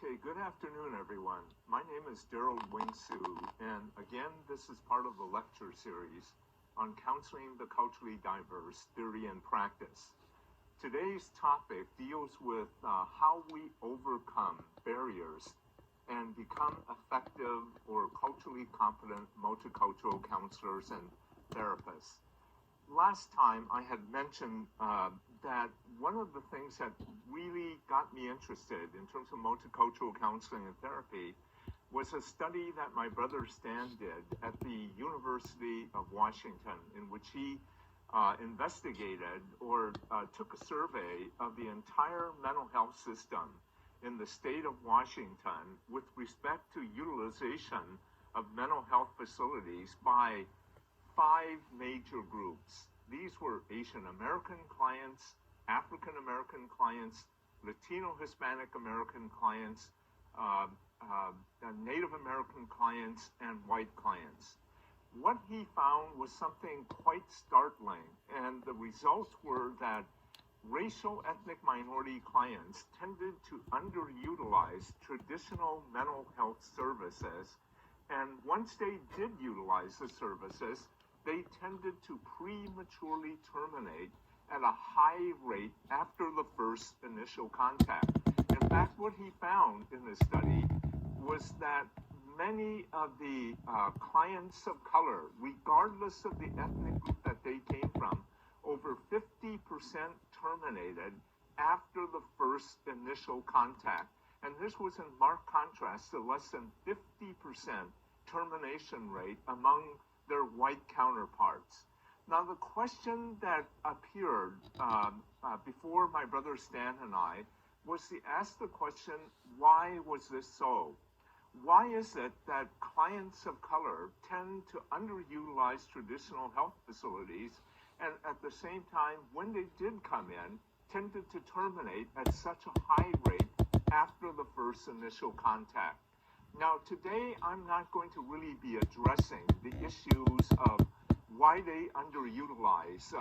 Okay, good afternoon, everyone. My name is Daryl Wing-Su, and again, this is part of the lecture series on counseling the culturally diverse theory and practice. Today's topic deals with how we overcome barriers and become effective or culturally competent multicultural counselors and therapists. Last time I had mentioned that one of the things that really got me interested in terms of multicultural counseling and therapy was a study that my brother Stan did at the University of Washington, in which he investigated or took a survey of the entire mental health system in the state of Washington with respect to utilization of mental health facilities by 5 major groups. These were Asian American clients, African American clients, Latino Hispanic American clients, Native American clients, and white clients. What he found was something quite startling, and the results were that racial ethnic minority clients tended to underutilize traditional mental health services, and once they did utilize the services, they tended to prematurely terminate at a high rate after the first initial contact. In fact, what he found in this study was that many of the clients of color, regardless of the ethnic group that they came from, over 50% terminated after the first initial contact. And this was in marked contrast to less than 50% termination rate among their white counterparts. Now, the question that appeared before my brother Stan and I was to ask the question, why was this so? Why is it that clients of color tend to underutilize traditional health facilities and at the same time, when they did come in, tended to terminate at such a high rate after the first initial contact? Now, today, I'm not going to really be addressing the issues of why they underutilize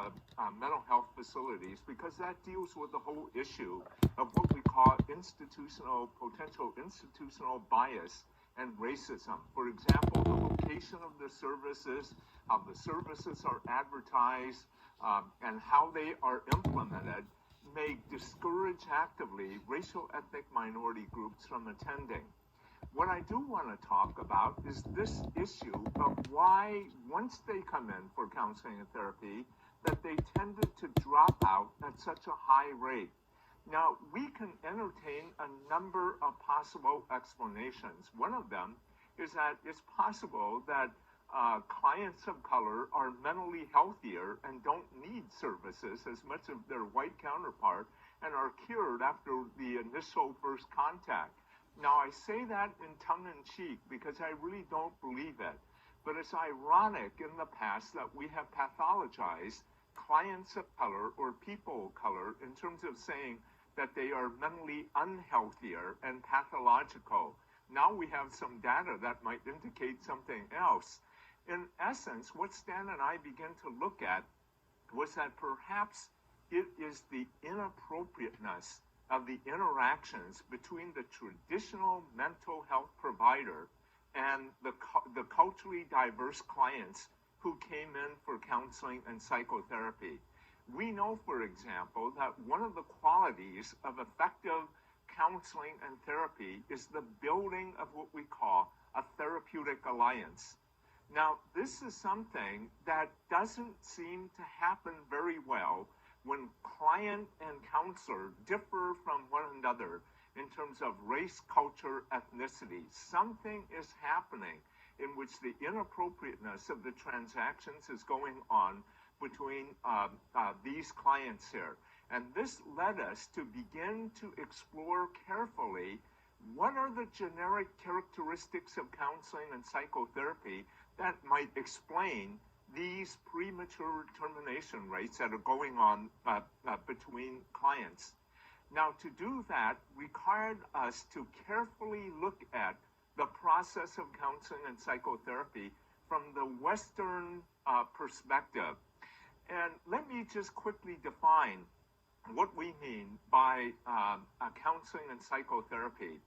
mental health facilities, because that deals with the whole issue of what we call potential institutional bias and racism. For example, the location of the services, how the services are advertised, and how they are implemented may discourage actively racial ethnic minority groups from attending. What I do want to talk about is this issue of why, once they come in for counseling and therapy, that they tended to drop out at such a high rate. Now, we can entertain a number of possible explanations. One of them is that it's possible that clients of color are mentally healthier and don't need services as much of their white counterpart and are cured after the initial first contact. Now, I say that in tongue-in-cheek because I really don't believe it. But it's ironic in the past that we have pathologized clients of color or people of color in terms of saying that they are mentally unhealthier and pathological. Now we have some data that might indicate something else. In essence, what Stan and I began to look at was that perhaps it is the inappropriateness of the interactions between the traditional mental health provider and the culturally diverse clients who came in for counseling and psychotherapy. We know, for example, that one of the qualities of effective counseling and therapy is the building of what we call a therapeutic alliance. Now, this is something that doesn't seem to happen very well when client and counselor differ from one another in terms of race, culture, ethnicity. Something is happening in which the inappropriateness of the transactions is going on between these clients here. And this led us to begin to explore carefully what are the generic characteristics of counseling and psychotherapy that might explain these premature termination rates that are going on between clients. Now, to do that required us to carefully look at the process of counseling and psychotherapy from the Western perspective. And let me just quickly define what we mean by counseling and psychotherapy.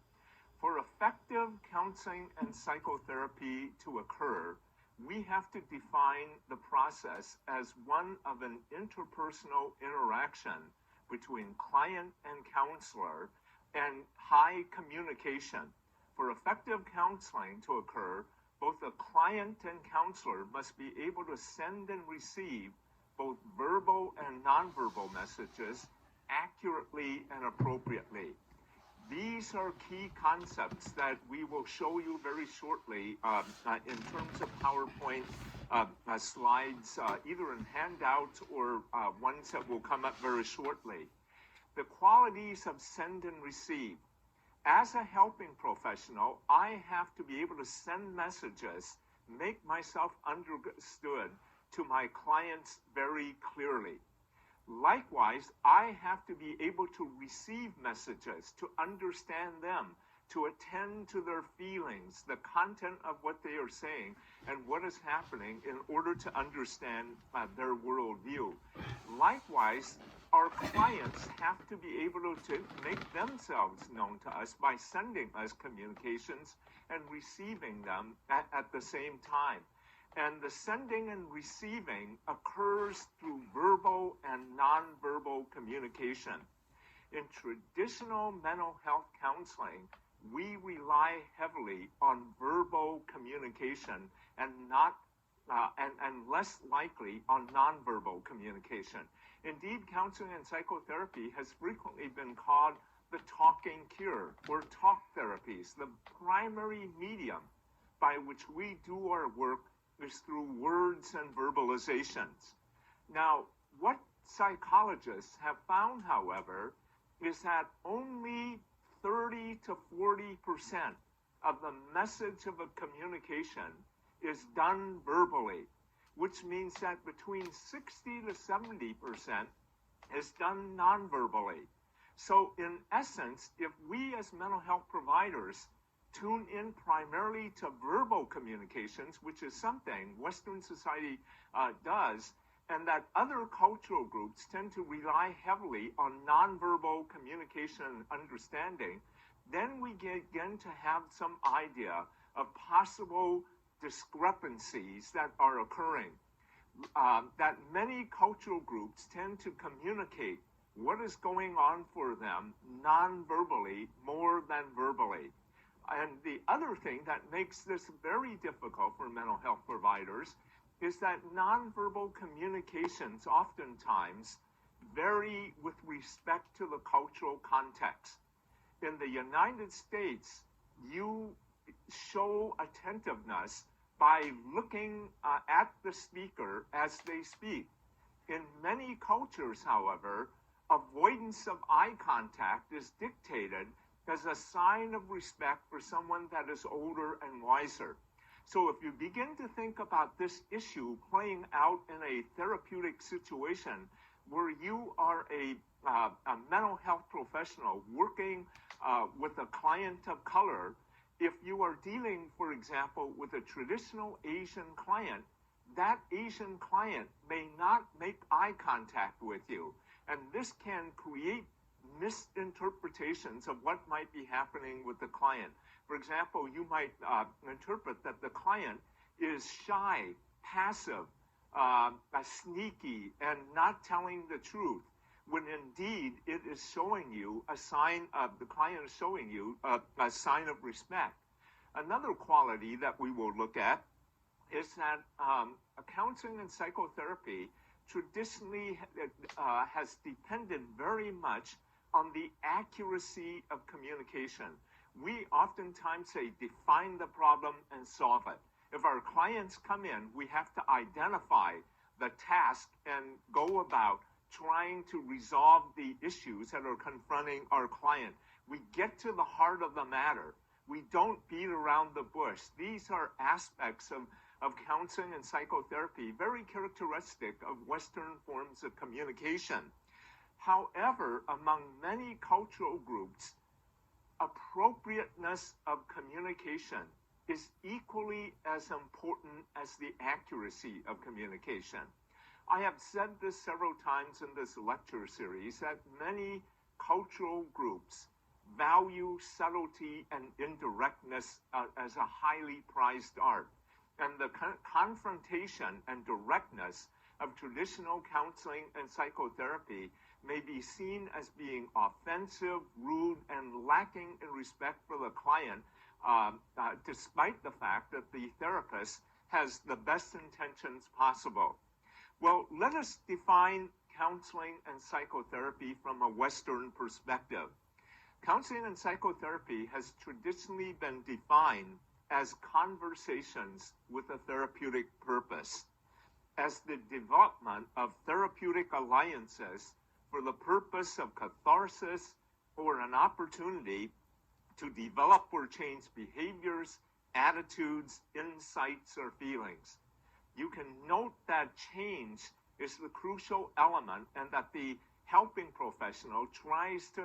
For effective counseling and psychotherapy to occur, we have to define the process as one of an interpersonal interaction between client and counselor and high communication. For effective counseling to occur, both the client and counselor must be able to send and receive both verbal and nonverbal messages accurately and appropriately. These are key concepts that we will show you very shortly in terms of PowerPoint slides, either in handouts or ones that will come up very shortly. The qualities of send and receive. As a helping professional, I have to be able to send messages, make myself understood to my clients very clearly. Likewise, I have to be able to receive messages, to understand them, to attend to their feelings, the content of what they are saying, and what is happening in order to understand their worldview. Likewise, our clients have to be able to make themselves known to us by sending us communications and receiving them at the same time. And the sending and receiving occurs through verbal and nonverbal communication. In traditional mental health counseling, we rely heavily on verbal communication and less likely on nonverbal communication. Indeed, counseling and psychotherapy has frequently been called the talking cure, or talk therapies. The primary medium by which we do our work is through words and verbalizations. Now, what psychologists have found, however, is that only 30 to 40% of the message of a communication is done verbally, which means that between 60 to 70% is done non-verbally. So in essence, if we as mental health providers tune in primarily to verbal communications, which is something Western society does, and that other cultural groups tend to rely heavily on nonverbal communication and understanding, then we begin to have some idea of possible discrepancies that are occurring. That many cultural groups tend to communicate what is going on for them non-verbally more than verbally. And the other thing that makes this very difficult for mental health providers is that nonverbal communications oftentimes vary with respect to the cultural context. In the United States, you show attentiveness by looking at the speaker as they speak. In many cultures, however, avoidance of eye contact is dictated as a sign of respect for someone that is older and wiser. So if you begin to think about this issue playing out in a therapeutic situation where you are a mental health professional working with a client of color, if you are dealing, for example, with a traditional Asian client, that Asian client may not make eye contact with you. And this can create misinterpretations of what might be happening with the client. For example, you might interpret that the client is shy, passive, sneaky, and not telling the truth, when indeed it is showing you a sign of, the client is showing you a sign of respect. Another quality that we will look at is that counseling and psychotherapy traditionally has depended very much on the accuracy of communication. We oftentimes say, define the problem and solve it. If our clients come in, we have to identify the task and go about trying to resolve the issues that are confronting our client. We get to the heart of the matter. We don't beat around the bush. These are aspects of counseling and psychotherapy, very characteristic of Western forms of communication. However, among many cultural groups, appropriateness of communication is equally as important as the accuracy of communication. I have said this several times in this lecture series that many cultural groups value subtlety and indirectness as a highly prized art. And the confrontation and directness of traditional counseling and psychotherapy may be seen as being offensive, rude, and lacking in respect for the client, despite the fact that the therapist has the best intentions possible. Well, let us define counseling and psychotherapy from a Western perspective. Counseling and psychotherapy has traditionally been defined as conversations with a therapeutic purpose, as the development of therapeutic alliances for the purpose of catharsis or an opportunity to develop or change behaviors, attitudes, insights, or feelings. You can note that change is the crucial element and that the helping professional tries to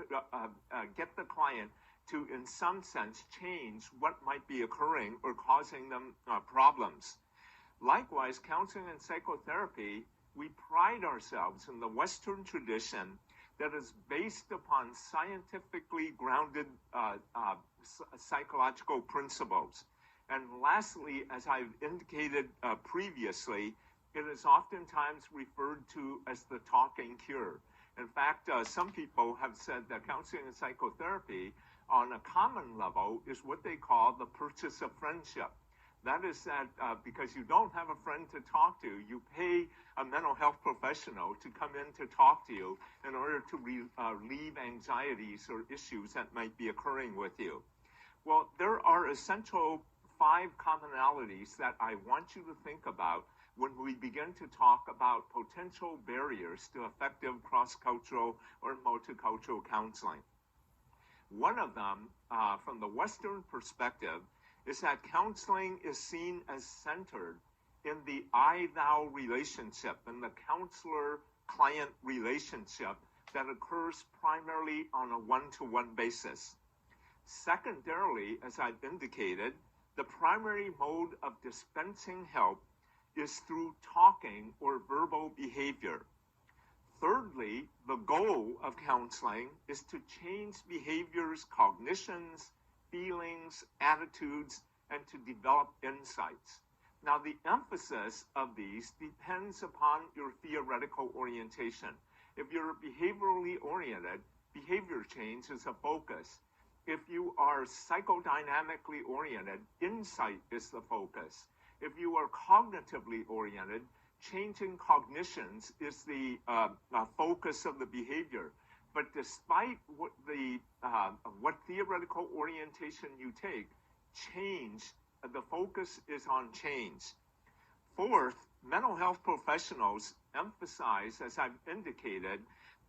get the client to, in some sense, change what might be occurring or causing them problems. Likewise, counseling and psychotherapy, we pride ourselves in the Western tradition that is based upon scientifically grounded psychological principles. And lastly, as I've indicated previously, it is oftentimes referred to as the talking cure. In fact, some people have said that counseling and psychotherapy on a common level is what they call the purchase of friendship. That is that because you don't have a friend to talk to, you pay a mental health professional to come in to talk to you in order to relieve anxieties or issues that might be occurring with you. Well, there are essential 5 commonalities that I want you to think about when we begin to talk about potential barriers to effective cross-cultural or multicultural counseling. One of them, from the Western perspective, is that counseling is seen as centered in the I-thou relationship, in the counselor-client relationship that occurs primarily on a one-to-one basis. Secondarily, as I've indicated, the primary mode of dispensing help is through talking or verbal behavior. Thirdly, the goal of counseling is to change behaviors, cognitions, feelings, attitudes, and to develop insights. Now, the emphasis of these depends upon your theoretical orientation. If you're behaviorally oriented, behavior change is a focus. If you are psychodynamically oriented, insight is the focus. If you are cognitively oriented, changing cognitions is the focus of the behavior. But despite what theoretical orientation you take, the focus is on change. Fourth, mental health professionals emphasize, as I've indicated,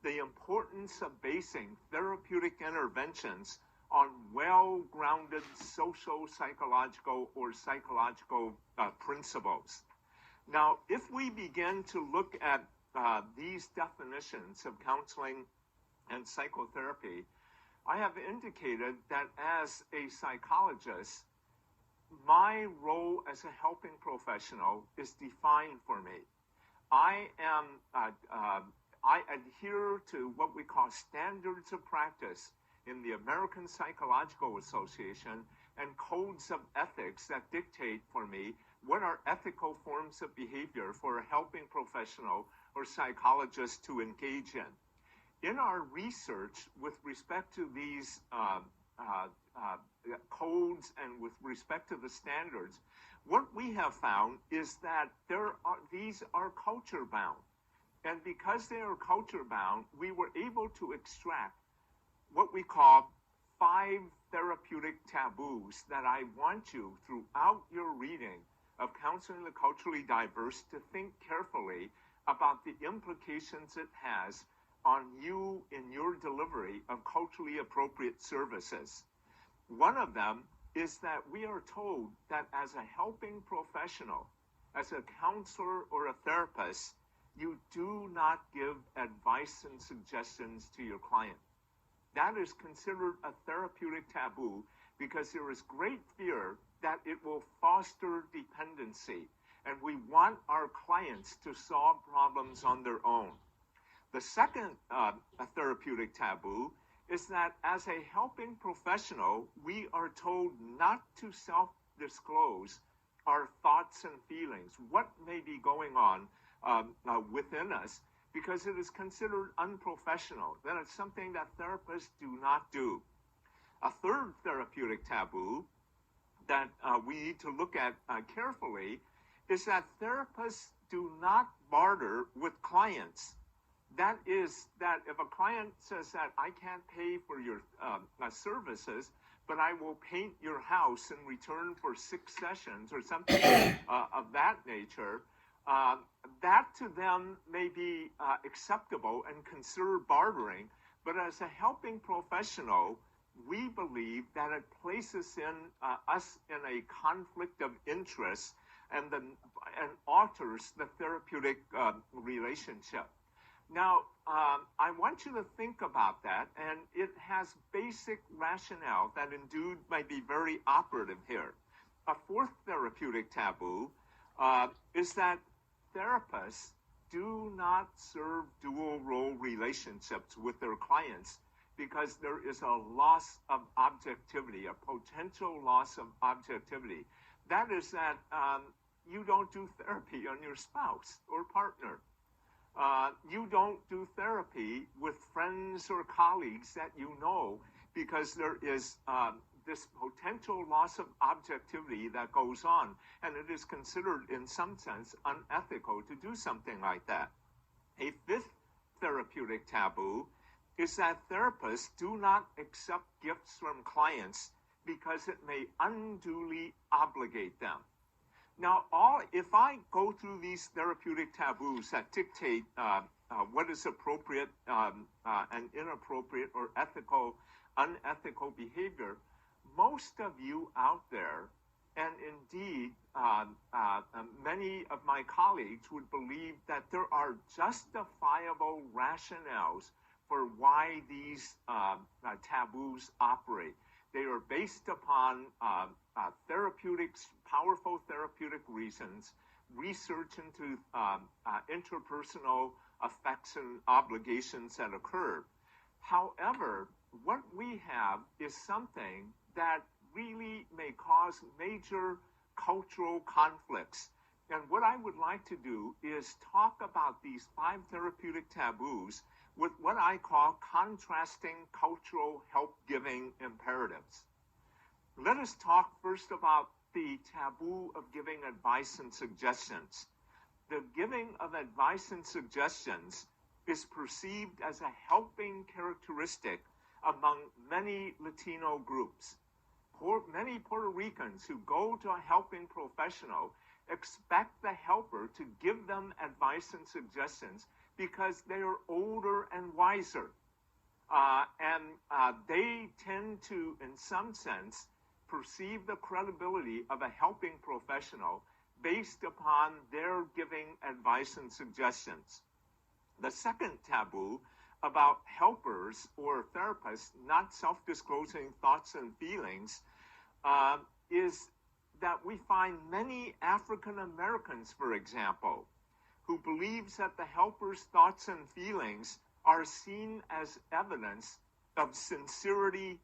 the importance of basing therapeutic interventions on well-grounded social, psychological, or psychological principles. Now, if we begin to look at these definitions of counseling and psychotherapy, I have indicated that as a psychologist, my role as a helping professional is defined for me. I adhere to what we call standards of practice in the American Psychological Association and codes of ethics that dictate for me what are ethical forms of behavior for a helping professional or psychologist to engage in. In our research with respect to these codes and with respect to the standards, what we have found is that these are culture bound. And because they are culture bound, we were able to extract what we call 5 therapeutic taboos that I want you, throughout your reading of Counseling the Culturally Diverse, to think carefully about the implications it has on you in your delivery of culturally appropriate services. One of them is that we are told that as a helping professional, as a counselor or a therapist, you do not give advice and suggestions to your client. That is considered a therapeutic taboo because there is great fear that it will foster dependency, and we want our clients to solve problems on their own. The second therapeutic taboo is that as a helping professional, we are told not to self-disclose our thoughts and feelings, what may be going on within us, because it is considered unprofessional. That is something that therapists do not do. A third therapeutic taboo that we need to look at carefully is that therapists do not barter with clients. That is, that if a client says that I can't pay for your services, but I will paint your house in return for 6 sessions or something of that nature, that to them may be acceptable and considered bartering. But as a helping professional, we believe that it places us in a conflict of interest and alters the therapeutic relationship. Now, I want you to think about that, and it has basic rationale that indeed might be very operative here. A fourth therapeutic taboo is that therapists do not serve dual role relationships with their clients because there is a loss of objectivity, a potential loss of objectivity. That is that you don't do therapy on your spouse or partner. You don't do therapy with friends or colleagues that you know because there is this potential loss of objectivity that goes on, and it is considered in some sense unethical to do something like that. A fifth therapeutic taboo is that therapists do not accept gifts from clients because it may unduly obligate them. Now, if I go through these therapeutic taboos that dictate what is appropriate and inappropriate or ethical, unethical behavior, most of you out there, and indeed many of my colleagues would believe that there are justifiable rationales for why these taboos operate. They are based upon powerful therapeutic reasons, research into interpersonal effects and obligations that occur. However, what we have is something that really may cause major cultural conflicts. And what I would like to do is talk about these 5 therapeutic taboos with what I call contrasting cultural help-giving imperatives. Let us talk first about the taboo of giving advice and suggestions. The giving of advice and suggestions is perceived as a helping characteristic among many Latino groups. Many Puerto Ricans who go to a helping professional expect the helper to give them advice and suggestions because they are older and wiser. They tend to, in some sense, perceive the credibility of a helping professional based upon their giving advice and suggestions. The second taboo about helpers or therapists not self-disclosing thoughts and feelings is that we find many African Americans, for example, who believes that the helper's thoughts and feelings are seen as evidence of sincerity,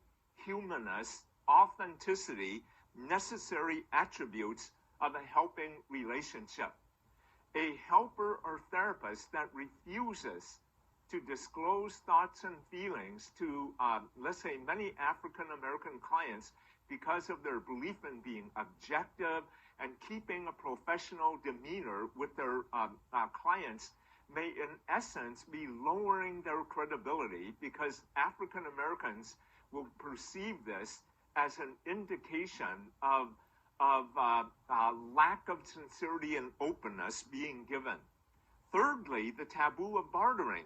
humanness, authenticity, necessary attributes of a helping relationship. A helper or therapist that refuses to disclose thoughts and feelings to, let's say, many African American clients because of their belief in being objective and keeping a professional demeanor with their clients may, in essence, be lowering their credibility because African Americans will perceive this as an indication of lack of sincerity and openness being given. Thirdly, the taboo of bartering.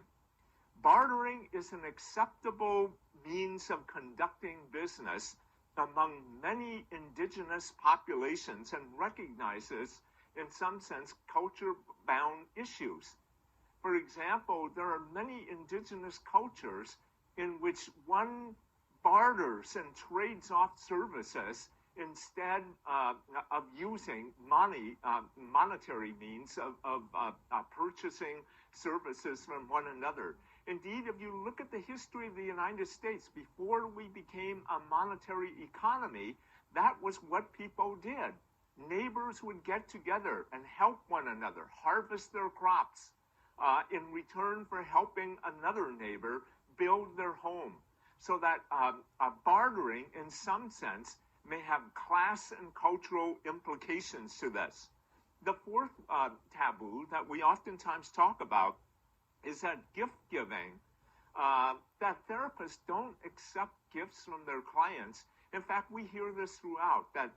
Bartering is an acceptable means of conducting business among many indigenous populations and recognizes, in some sense, culture-bound issues. For example, there are many indigenous cultures in which one barters and trades off services instead of using monetary means of purchasing services from one another. Indeed, if you look at the history of the United States, before we became a monetary economy, that was what people did. Neighbors would get together and help one another, harvest their crops in return for helping another neighbor build their home. So that bartering, in some sense, may have class and cultural implications to this. The fourth taboo that we oftentimes talk about is that gift giving, that therapists don't accept gifts from their clients. In fact, we hear this throughout, that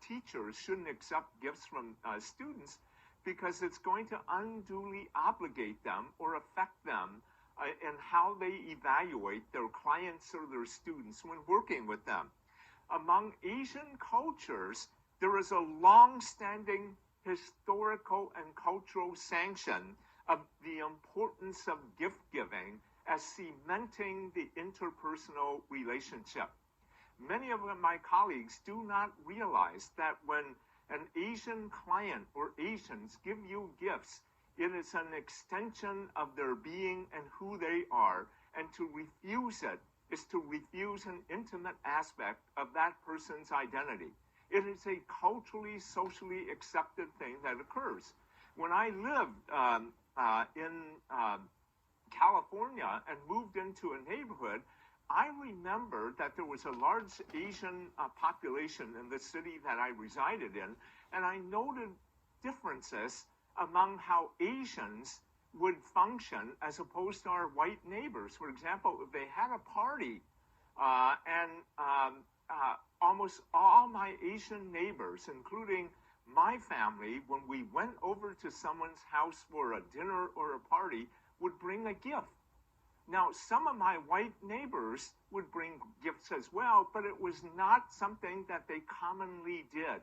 teachers shouldn't accept gifts from students because it's going to unduly obligate them or affect them in how they evaluate their clients or their students when working with them. Among Asian cultures, there is a long-standing historical and cultural sanction of the importance of gift giving as cementing the interpersonal relationship. Many of my colleagues do not realize that when an Asian client or Asians give you gifts, it is an extension of their being and who they are, and to refuse it is to refuse an intimate aspect of that person's identity. It is a culturally, socially accepted thing that occurs. When I lived in California and moved into a neighborhood, I remember that there was a large Asian population in the city that I resided in, and I noted differences among how Asians would function as opposed to our white neighbors. For example, if they had a party almost all my Asian neighbors, including my family, when we went over to someone's house for a dinner or a party, would bring a gift. Now, some of my white neighbors would bring gifts as well, but it was not something that they commonly did.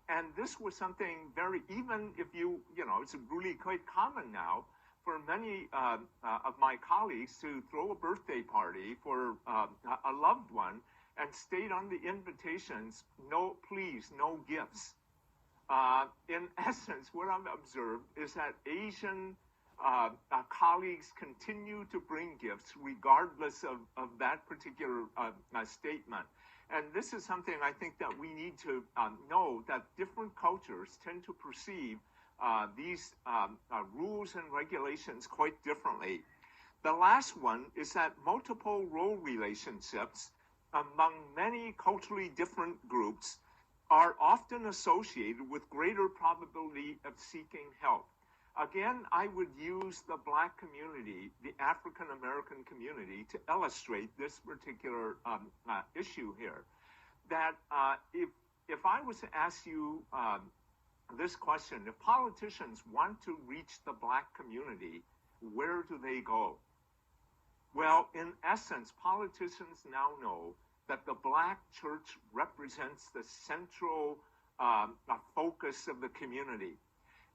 And this was something very, even if it's really quite common now for many of my colleagues to throw a birthday party for a loved one and state on the invitations, no, please, no gifts. In essence, what I've observed is that Asian colleagues continue to bring gifts regardless of that particular statement. And this is something I think that we need to know, that different cultures tend to perceive these rules and regulations quite differently. The last one is that multiple role relationships among many culturally different groups are often associated with greater probability of seeking help. Again, I would use the Black community, the African American community, to illustrate this particular issue here. That if I was to ask you this question, if politicians want to reach the Black community, where do they go? Well, in essence, politicians now know that the Black church represents the central focus of the community.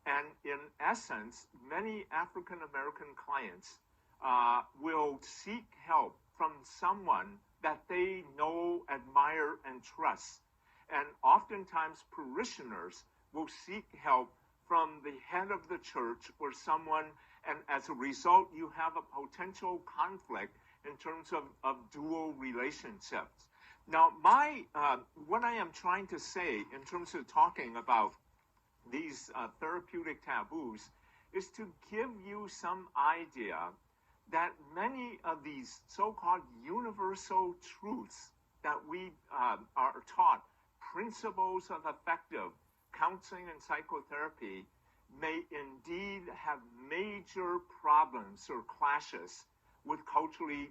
And in essence, many African American clients will seek help from someone that they know, admire, and trust. And oftentimes parishioners will seek help from the head of the church or someone, and as a result, you have a potential conflict in terms of dual relationships. Now, what I am trying to say in terms of talking about these therapeutic taboos is to give you some idea that many of these so-called universal truths that we are taught, principles of effective counseling and psychotherapy, may indeed have major problems or clashes with culturally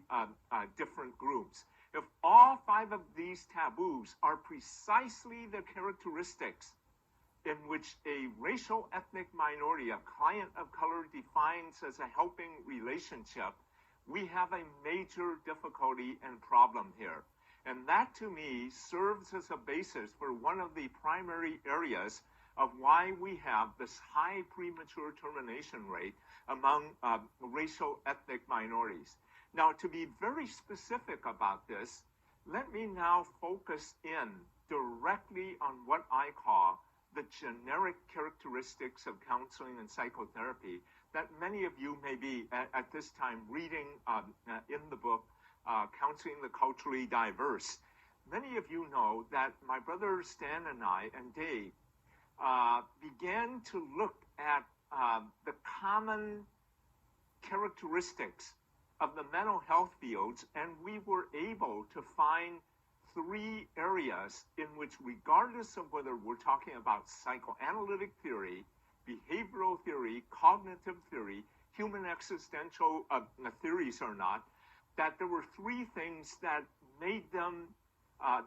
different groups. If all 5 of these taboos are precisely the characteristics in which a racial ethnic minority, a client of color, defines as a helping relationship, we have a major difficulty and problem here. And that, to me, serves as a basis for one of the primary areas of why we have this high premature termination rate among racial ethnic minorities. Now, to be very specific about this, let me now focus in directly on what I call the generic characteristics of counseling and psychotherapy that many of you may be at this time reading in the book, Counseling the Culturally Diverse. Many of you know that my brother Stan and I and Dave began to look at the common characteristics of the mental health fields, and we were able to find three areas in which, regardless of whether we're talking about psychoanalytic theory, behavioral theory, cognitive theory, human existential theories or not, that there were three things that made them,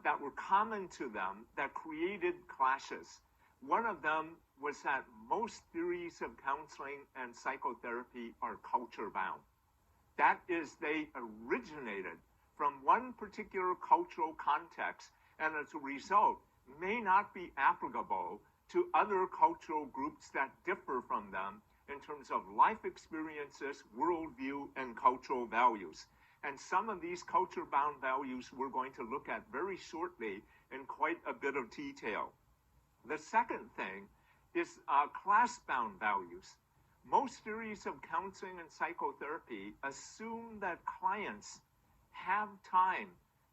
that were common to them, that created clashes. One of them was that most theories of counseling and psychotherapy are culture-bound. That is, they originated from one particular cultural context, and as a result, may not be applicable to other cultural groups that differ from them in terms of life experiences, worldview, and cultural values. And some of these culture-bound values we're going to look at very shortly in quite a bit of detail. The second thing is class-bound values. Most theories of counseling and psychotherapy assume that clients have time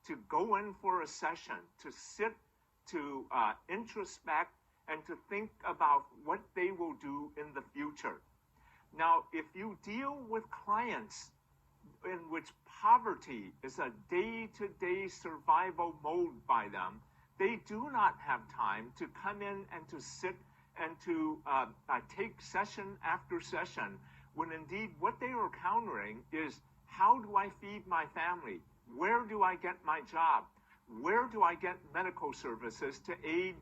to go in for a session, to sit, to introspect, and to think about what they will do in the future. Now, if you deal with clients in which poverty is a day-to-day survival mode by them, they do not have time to come in and to sit and to take session after session, when indeed what they are countering is, how do I feed my family? Where do I get my job? Where do I get medical services to aid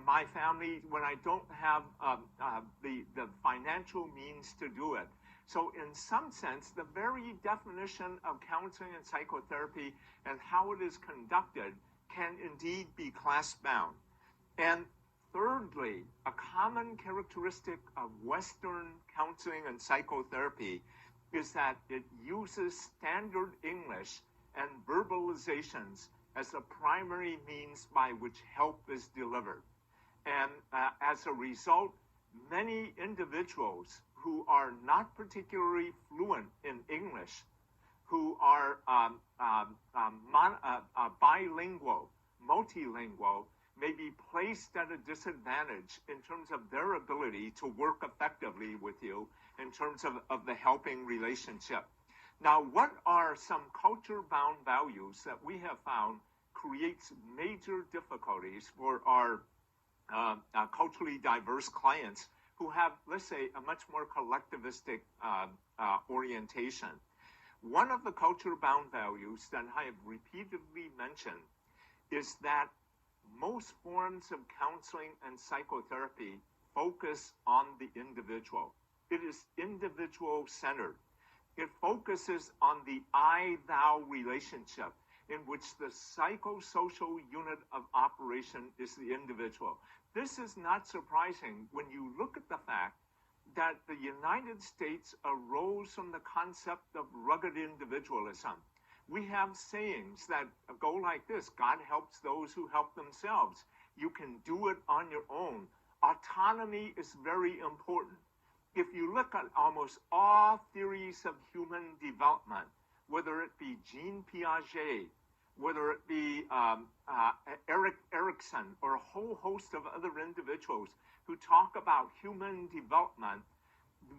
my family when I don't have the financial means to do it? So in some sense, the very definition of counseling and psychotherapy and how it is conducted can indeed be class-bound. And thirdly, a common characteristic of Western counseling and psychotherapy is that it uses standard English and verbalizations as the primary means by which help is delivered. And as a result, many individuals who are not particularly fluent in English, who are bilingual, multilingual, may be placed at a disadvantage in terms of their ability to work effectively with you in terms of the helping relationship. Now, what are some culture-bound values that we have found creates major difficulties for our culturally diverse clients who have, let's say, a much more collectivistic orientation? One of the culture-bound values that I have repeatedly mentioned is that most forms of counseling and psychotherapy focus on the individual. It is individual-centered. It focuses on the I-thou relationship in which the psychosocial unit of operation is the individual. This is not surprising when you look at the fact that the United States arose from the concept of rugged individualism. We have sayings that go like this: God helps those who help themselves. You can do it on your own. Autonomy is very important. If you look at almost all theories of human development, whether it be Jean Piaget, whether it be Erik Erikson, or a whole host of other individuals who talk about human development,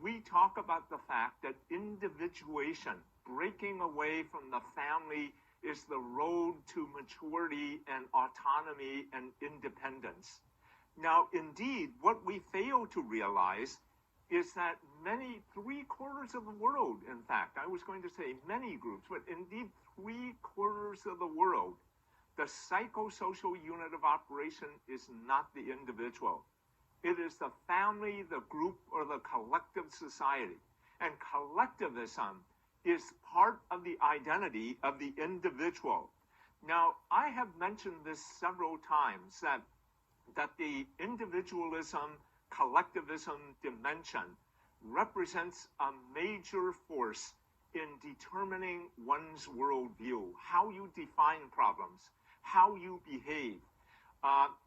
we talk about the fact that individuation, breaking away from the family, is the road to maturity and autonomy and independence. Now, indeed, what we fail to realize is that many, 3/4 of the world, in fact, I was going to say many groups, but indeed 3/4 of the world, the psychosocial unit of operation is not the individual. It is the family, the group, or the collective society. And collectivism is part of the identity of the individual. Now, I have mentioned this several times, that the individualism, collectivism dimension represents a major force in determining one's worldview, how you define problems, how you behave.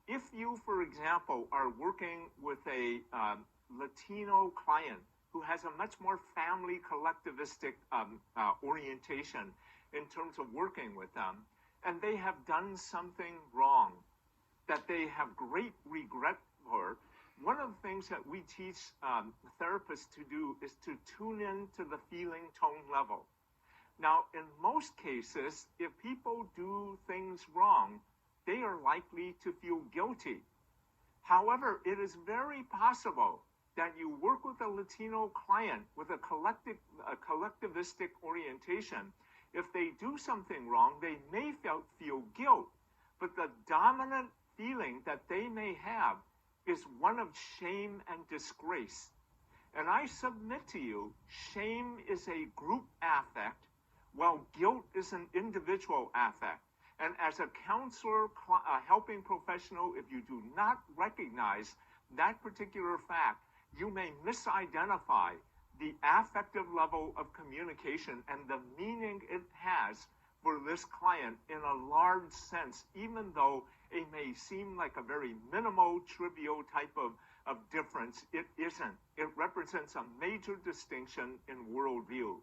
If you, for example, are working with a Latino client who has a much more family collectivistic orientation in terms of working with them, and they have done something wrong that they have great regret for, one of the things that we teach therapists to do is to tune in to the feeling tone level. Now, in most cases, if people do things wrong, they are likely to feel guilty. However, it is very possible that you work with a Latino client with a collectivistic orientation. If they do something wrong, they may feel guilt, but the dominant feeling that they may have is one of shame and disgrace. And I submit to you, shame is a group affect, while guilt is an individual affect. And as a counselor, a helping professional, if you do not recognize that particular fact, you may misidentify the affective level of communication and the meaning it has for this client in a large sense, even though it may seem like a very minimal, trivial type of difference. It isn't. It represents a major distinction in worldview.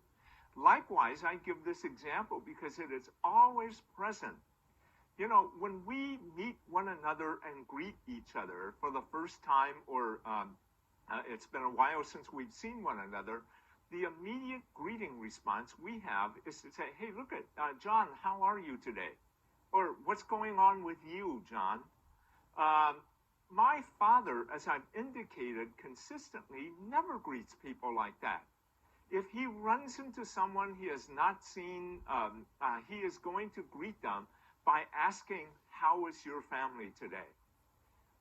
Likewise, I give this example because it is always present. You know, when we meet one another and greet each other for the first time, or it's been a while since we've seen one another, the immediate greeting response we have is to say, hey, look at John, how are you today? Or what's going on with you, John? My father, as I've indicated consistently, never greets people like that. If he runs into someone he has not seen, he is going to greet them by asking, how is your family today?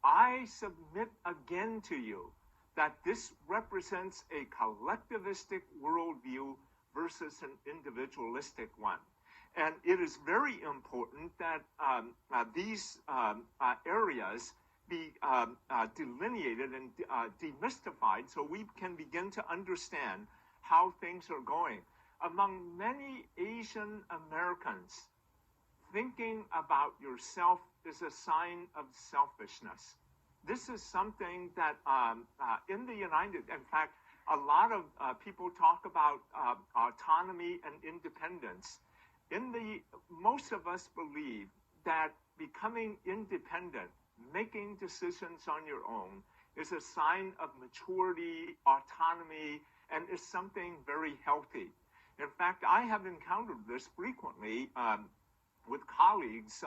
I submit again to you that this represents a collectivistic worldview versus an individualistic one. And it is very important that these areas be delineated and demystified so we can begin to understand how things are going. Among many Asian Americans, thinking about yourself is a sign of selfishness. This is something that in fact, a lot of people talk about autonomy and independence. Most of us believe that becoming independent, making decisions on your own, is a sign of maturity, autonomy, and is something very healthy. In fact, I have encountered this frequently with colleagues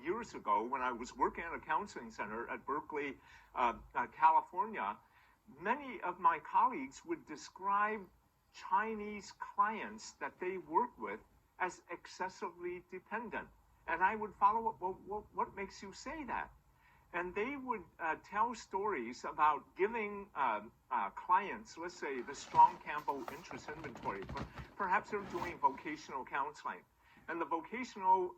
years ago when I was working at a counseling center at Berkeley, California. Many of my colleagues would describe Chinese clients that they work with as excessively dependent. And I would follow up, well, what makes you say that? And they would tell stories about giving clients, let's say, the Strong Campbell interest inventory. Perhaps they're doing vocational counseling. And the vocational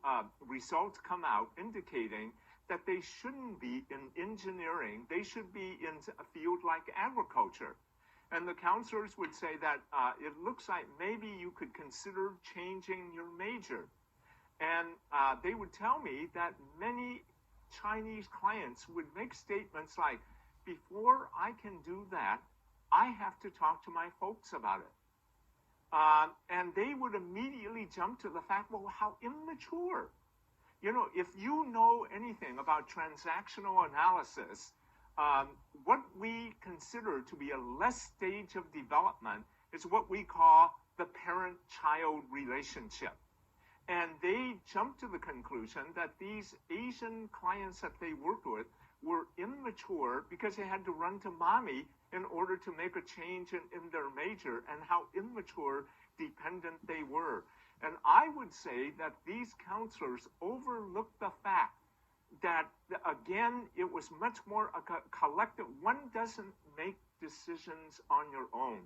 results come out indicating that they shouldn't be in engineering. They should be in a field like agriculture. And the counselors would say that it looks like maybe you could consider changing your major. And they would tell me that many Chinese clients would make statements like, before I can do that, I have to talk to my folks about it. And they would immediately jump to the fact, well, how immature. You know, if you know anything about transactional analysis, what we consider to be a less stage of development is what we call the parent-child relationship. And they jumped to the conclusion that these Asian clients that they worked with were immature because they had to run to mommy in order to make a change in their major, and how immature, dependent they were. And I would say that these counselors overlooked the fact that, again, it was much more a collective. One doesn't make decisions on your own.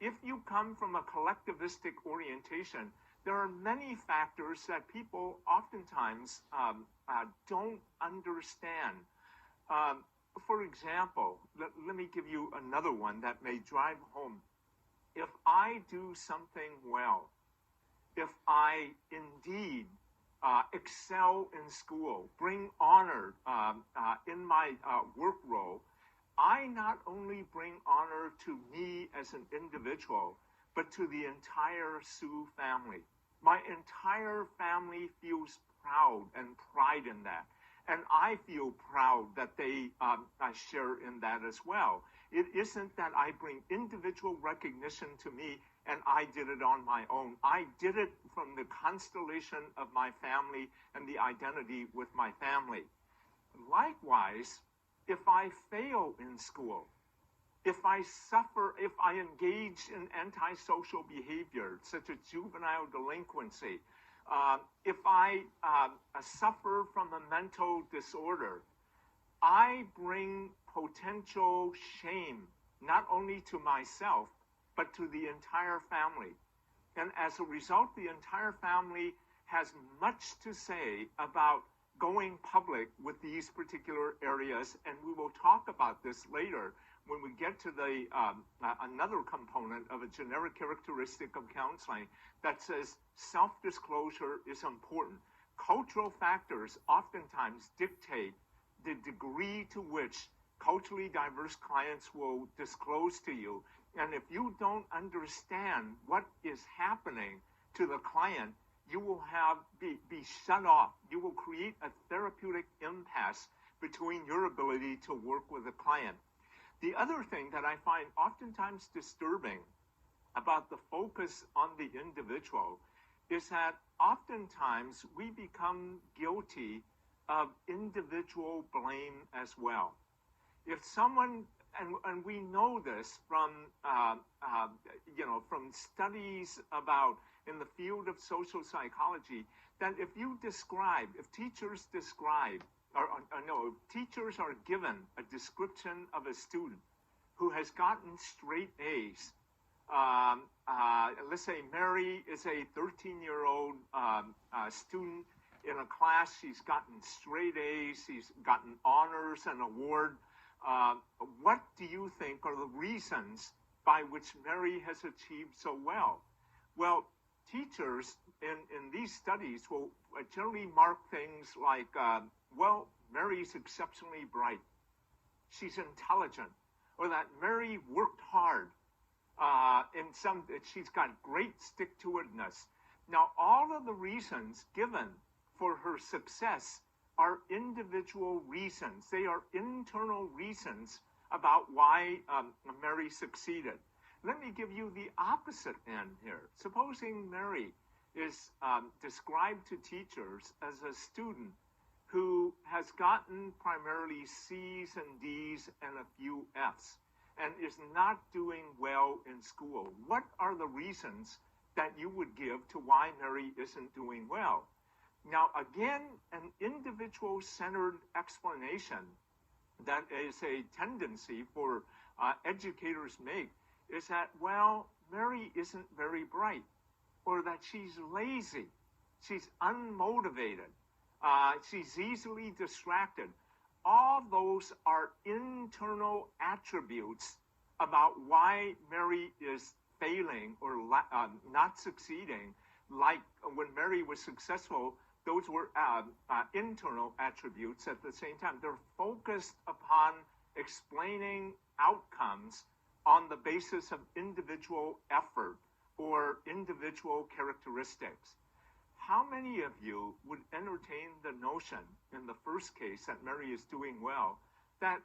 If you come from a collectivistic orientation, there are many factors that people oftentimes don't understand. For example, let me give you another one that may drive home. If I do something well, if I indeed excel in school, bring honor in my work role, I not only bring honor to me as an individual, but to the entire Sioux family. My entire family feels proud and pride in that. And I feel proud that they share in that as well. It isn't that I bring individual recognition to me and I did it on my own. I did it from the constellation of my family and the identity with my family. Likewise, if I fail in school, if I suffer, if I engage in antisocial behavior, such as juvenile delinquency, if I suffer from a mental disorder, I bring potential shame, not only to myself, but to the entire family. And as a result, the entire family has much to say about going public with these particular areas, and we will talk about this later when we get to the another component of a generic characteristic of counseling that says self-disclosure is important. Cultural factors oftentimes dictate the degree to which culturally diverse clients will disclose to you. And if you don't understand what is happening to the client, you will be shut off. You will create a therapeutic impasse between your ability to work with a client. The other thing that I find oftentimes disturbing about the focus on the individual is that oftentimes we become guilty of individual blame as well. If someone, and we know this from from studies about in the field of social psychology, that if teachers describe, if teachers are given a description of a student who has gotten straight A's, let's say Mary is a 13-year-old student in a class, she's gotten straight A's, she's gotten honors and award. What do you think are the reasons by which Mary has achieved so well? Well, teachers in these studies will generally mark things like, Mary's exceptionally bright, she's intelligent, or that Mary worked hard, she's got great stick-to-itness. Now, all of the reasons given for her success are individual reasons. They are internal reasons about why Mary succeeded. Let me give you the opposite end here. Supposing Mary is described to teachers as a student who has gotten primarily C's and D's and a few F's and is not doing well in school. What are the reasons that you would give to why Mary isn't doing well? Now, again, an individual-centered explanation that is a tendency for educators make is that, Mary isn't very bright, or that she's lazy, she's unmotivated, she's easily distracted. All those are internal attributes about why Mary is failing or not succeeding. Like when Mary was successful, those were internal attributes at the same time. They're focused upon explaining outcomes on the basis of individual effort or individual characteristics. How many of you would entertain the notion in the first case that Mary is doing well, that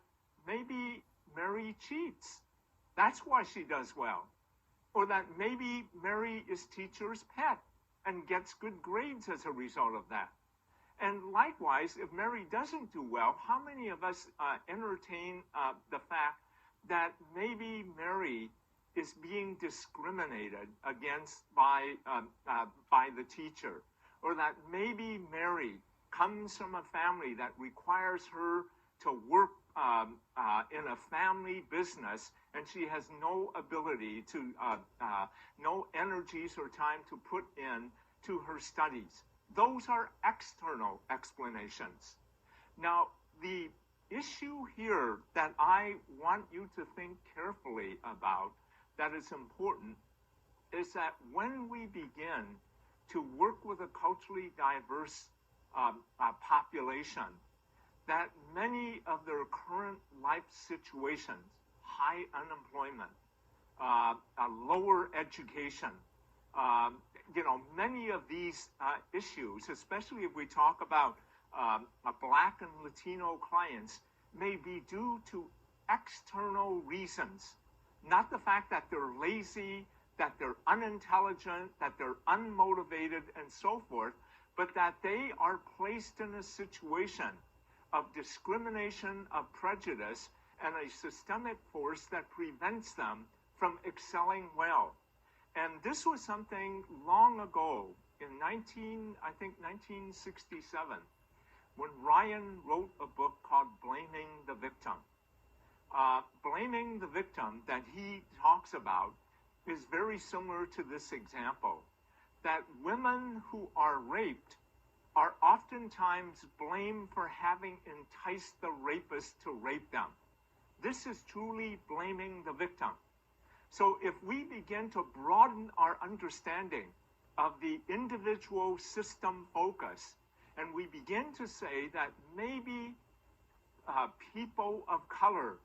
maybe Mary cheats? That's why she does well. Or that maybe Mary is teacher's pet and gets good grades as a result of that. And likewise, if Mary doesn't do well, how many of us entertain the fact that maybe Mary is being discriminated against by the teacher, or that maybe Mary comes from a family that requires her to work in a family business, and she has no ability to, no energies or time to put in to her studies. Those are external explanations. Now, the issue here that I want you to think carefully about that is important is that when we begin to work with a culturally diverse population, that many of their current life situations, high unemployment, a lower education, many of these issues, especially if we talk about Black and Latino clients, may be due to external reasons, not the fact that they're lazy, that they're unintelligent, that they're unmotivated, and so forth, but that they are placed in a situation of discrimination, of prejudice, and a systemic force that prevents them from excelling well. And this was something long ago, in 1967, when Ryan wrote a book called Blaming the Victim. Blaming the victim that he talks about is very similar to this example, that women who are raped are oftentimes blamed for having enticed the rapist to rape them. This is truly blaming the victim. So if we begin to broaden our understanding of the individual system focus, and we begin to say that maybe people of color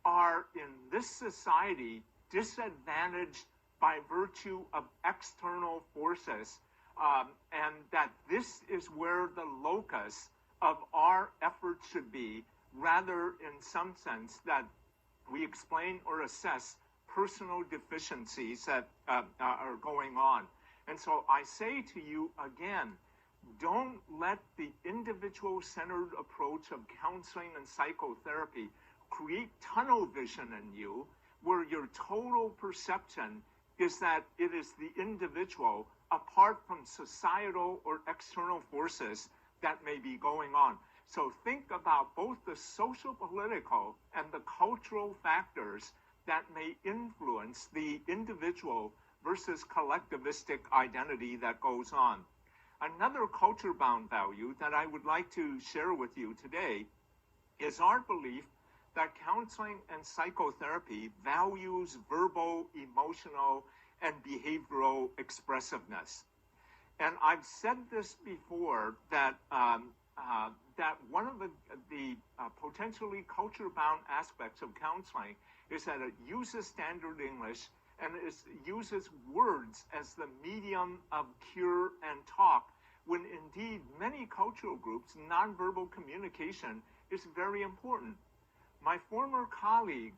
are in this society disadvantaged by virtue of external forces, and that this is where the locus of our efforts should be, rather in some sense that we explain or assess personal deficiencies that are going on. And so I say to you again, don't let the individual-centered approach of counseling and psychotherapy create tunnel vision in you, where your total perception is that it is the individual apart from societal or external forces that may be going on. So think about both the social, political, and the cultural factors that may influence the individual versus collectivistic identity that goes on. Another culture-bound value that I would like to share with you today is our belief that counseling and psychotherapy values verbal, emotional, and behavioral expressiveness. And I've said this before, that that one of the potentially culture-bound aspects of counseling is that it uses standard English and it uses words as the medium of cure and talk, when indeed many cultural groups, nonverbal communication is very important. My former colleague,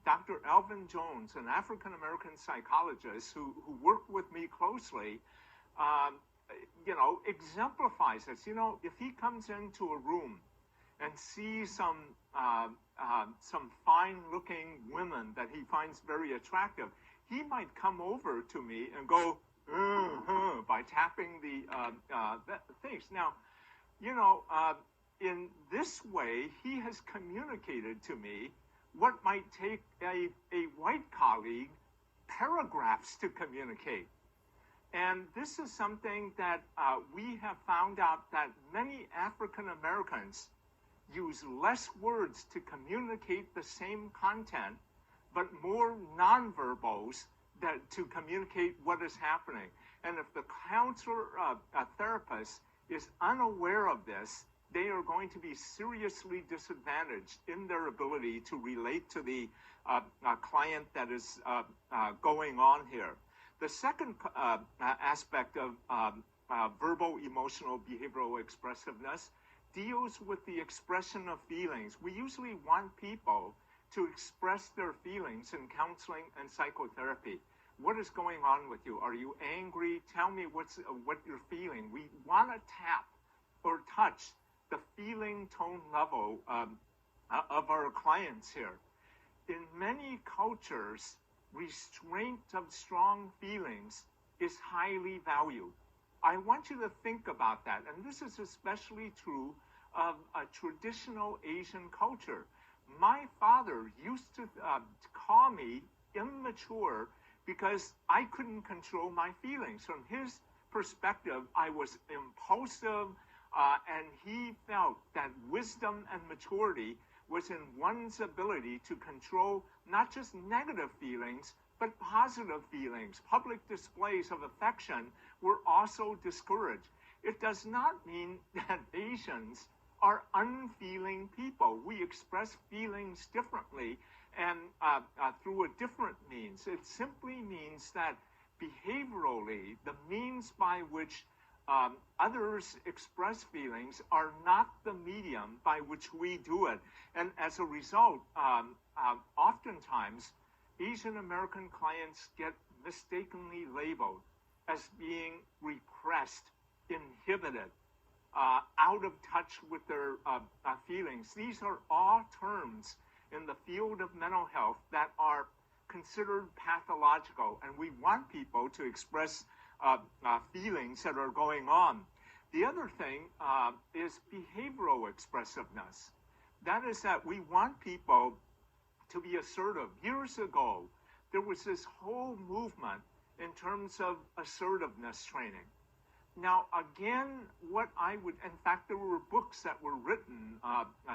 Dr. Alvin Jones, an African-American psychologist who worked with me closely, exemplifies this. If he comes into a room and sees some fine-looking women that he finds very attractive, he might come over to me and go, by tapping the things. Now, in this way, he has communicated to me what might take a white colleague paragraphs to communicate. And this is something that we have found out, that many African Americans use less words to communicate the same content, but more nonverbals to communicate what is happening. And if the counselor, therapist, is unaware of this, they are going to be seriously disadvantaged in their ability to relate to the client that is going on here. The second aspect of verbal, emotional, behavioral expressiveness deals with the expression of feelings. We usually want people to express their feelings in counseling and psychotherapy. What is going on with you? Are you angry? Tell me what you're feeling. We want to tap or touch the feeling tone level of our clients here. In many cultures, restraint of strong feelings is highly valued. I want you to think about that, and this is especially true of a traditional Asian culture. My father used to call me immature because I couldn't control my feelings. From his perspective, I was impulsive, and he felt that wisdom and maturity was in one's ability to control not just negative feelings, but positive feelings. Public displays of affection were also discouraged. It does not mean that Asians are unfeeling people. We express feelings differently and through a different means. It simply means that behaviorally, the means by which others express feelings are not the medium by which we do it. And as a result, oftentimes, Asian American clients get mistakenly labeled as being repressed, inhibited, out of touch with their feelings. These are all terms in the field of mental health that are considered pathological, and we want people to express feelings that are going on. The other thing is behavioral expressiveness. That is that we want people to be assertive. Years ago, there was this whole movement in terms of assertiveness training. Now, again, in fact, there were books that were written.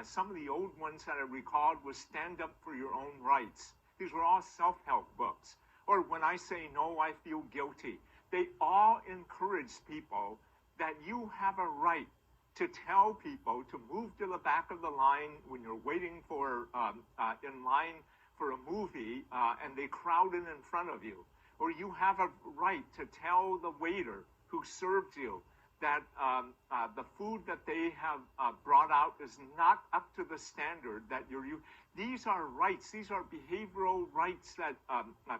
Some of the old ones that I recalled was Stand Up for Your Own Rights. These were all self-help books. Or When I Say No, I Feel Guilty. They all encourage people that you have a right to tell people to move to the back of the line when you're waiting for in line for a movie and they crowd in front of you. Or you have a right to tell the waiter who served you that the food that they have brought out is not up to the standard that you're using. These are rights. These are behavioral rights that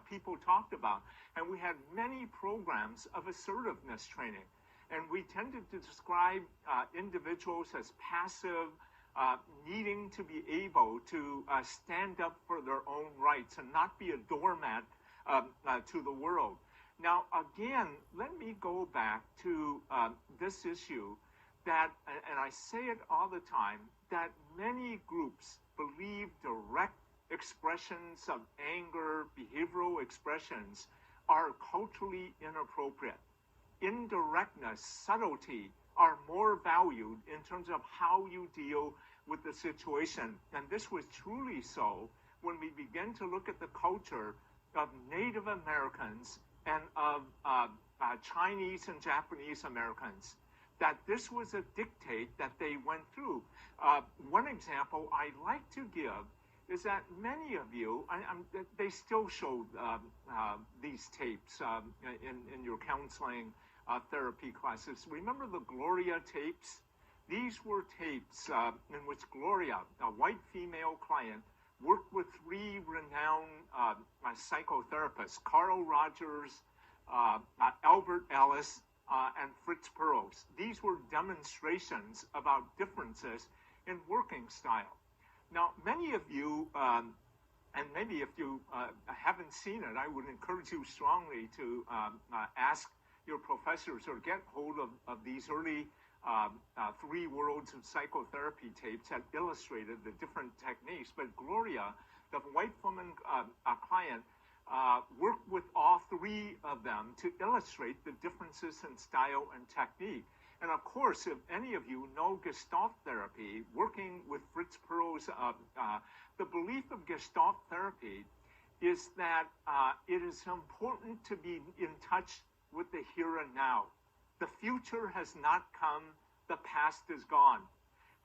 people talked about. And we had many programs of assertiveness training. And we tended to describe individuals as passive, needing to be able to stand up for their own rights and not be a doormat to the world. Now, again, let me go back to this issue that, and I say it all the time, that many groups believe direct expressions of anger, behavioral expressions, are culturally inappropriate. Indirectness, subtlety are more valued in terms of how you deal with the situation. And this was truly so when we began to look at the culture of Native Americans and of Chinese and Japanese Americans, that this was a dictate that they went through. One example I like to give is that many of you, they still show these tapes in your counseling therapy classes. Remember the Gloria tapes? These were tapes in which Gloria, a white female client, worked with three renowned psychotherapists, Carl Rogers, Albert Ellis, and Fritz Perls. These were demonstrations about differences in working style. Now, many of you, and maybe if you haven't seen it, I would encourage you strongly to ask your professors or get hold of these early 3 Worlds of Psychotherapy tapes that illustrated the different techniques. But Gloria, the white woman client, worked with all 3 of them to illustrate the differences in style and technique. And of course, if any of you know Gestalt therapy, working with Fritz Perls, the belief of Gestalt therapy is that it is important to be in touch with the here and now. The future has not come, the past is gone.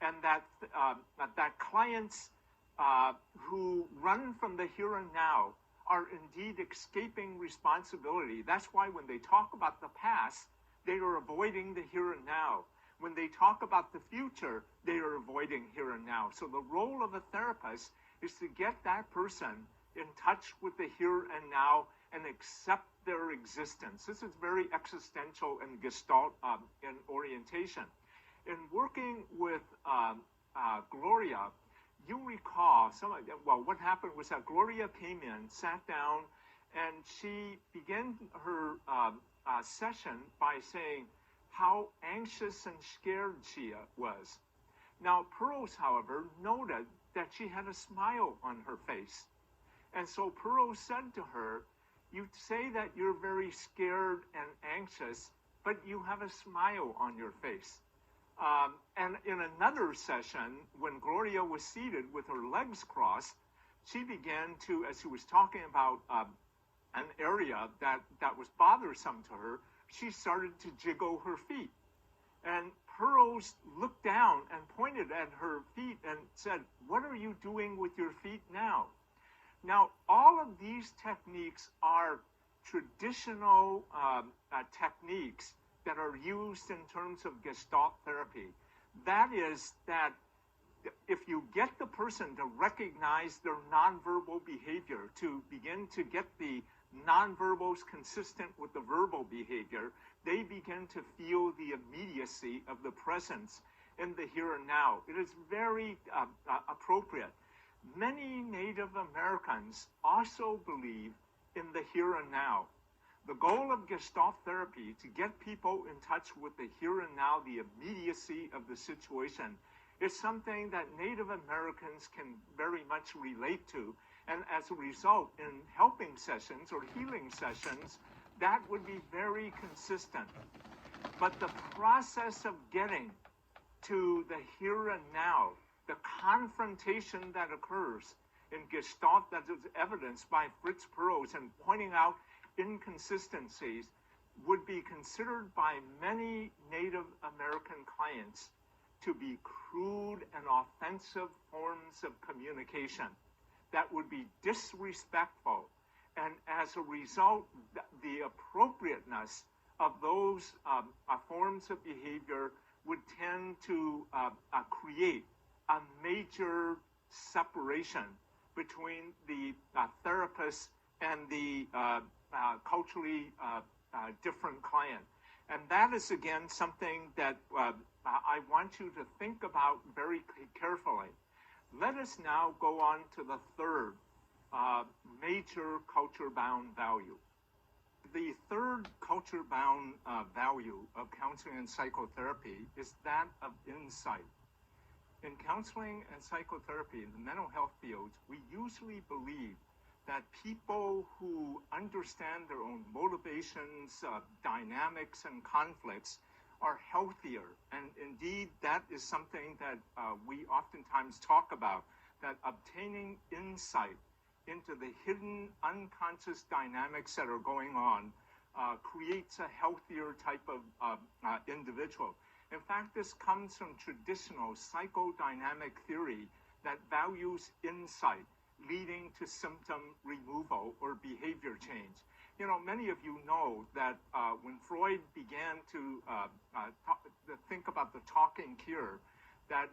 And that clients who run from the here and now are indeed escaping responsibility. That's why when they talk about the past, they are avoiding the here and now. When they talk about the future, they are avoiding here and now. So the role of a therapist is to get that person in touch with the here and now and accept their existence. This is very existential and Gestalt in orientation. In working with Gloria, you recall what happened was that Gloria came in, sat down, and she began her session by saying how anxious and scared she was. Now, Perls, however, noted that she had a smile on her face. And so Perls said to her, "You say that you're very scared and anxious, but you have a smile on your face. And in another session, when Gloria was seated with her legs crossed, she began to, as she was talking about an area that was bothersome to her, she started to jiggle her feet. And Pearls looked down and pointed at her feet and said, "What are you doing with your feet now?" Now, all of these techniques are traditional techniques that are used in terms of Gestalt therapy. That is that if you get the person to recognize their nonverbal behavior, to begin to get the nonverbals consistent with the verbal behavior, they begin to feel the immediacy of the presence in the here and now. It is very appropriate. Many Native Americans also believe in the here and now. The goal of Gestalt therapy to get people in touch with the here and now, the immediacy of the situation, is something that Native Americans can very much relate to. And as a result, in helping sessions or healing sessions, that would be very consistent. But the process of getting to the here and now, the confrontation that occurs in Gestalt that is evidenced by Fritz Perls and pointing out inconsistencies, would be considered by many Native American clients to be crude and offensive forms of communication that would be disrespectful. And as a result, the appropriateness of those forms of behavior would tend to create a major separation between the therapist and the culturally different client. And that is, again, something that I want you to think about very carefully. Let us now go on to the third major culture-bound value. The third culture-bound value of counseling and psychotherapy is that of insight. In counseling and psychotherapy, in the mental health fields, we usually believe that people who understand their own motivations, dynamics, and conflicts are healthier. And indeed, that is something that we oftentimes talk about, that obtaining insight into the hidden unconscious dynamics that are going on creates a healthier type of individual. In fact, this comes from traditional psychodynamic theory that values insight, leading to symptom removal or behavior change. You know, many of you know that when Freud began to think about the talking cure, that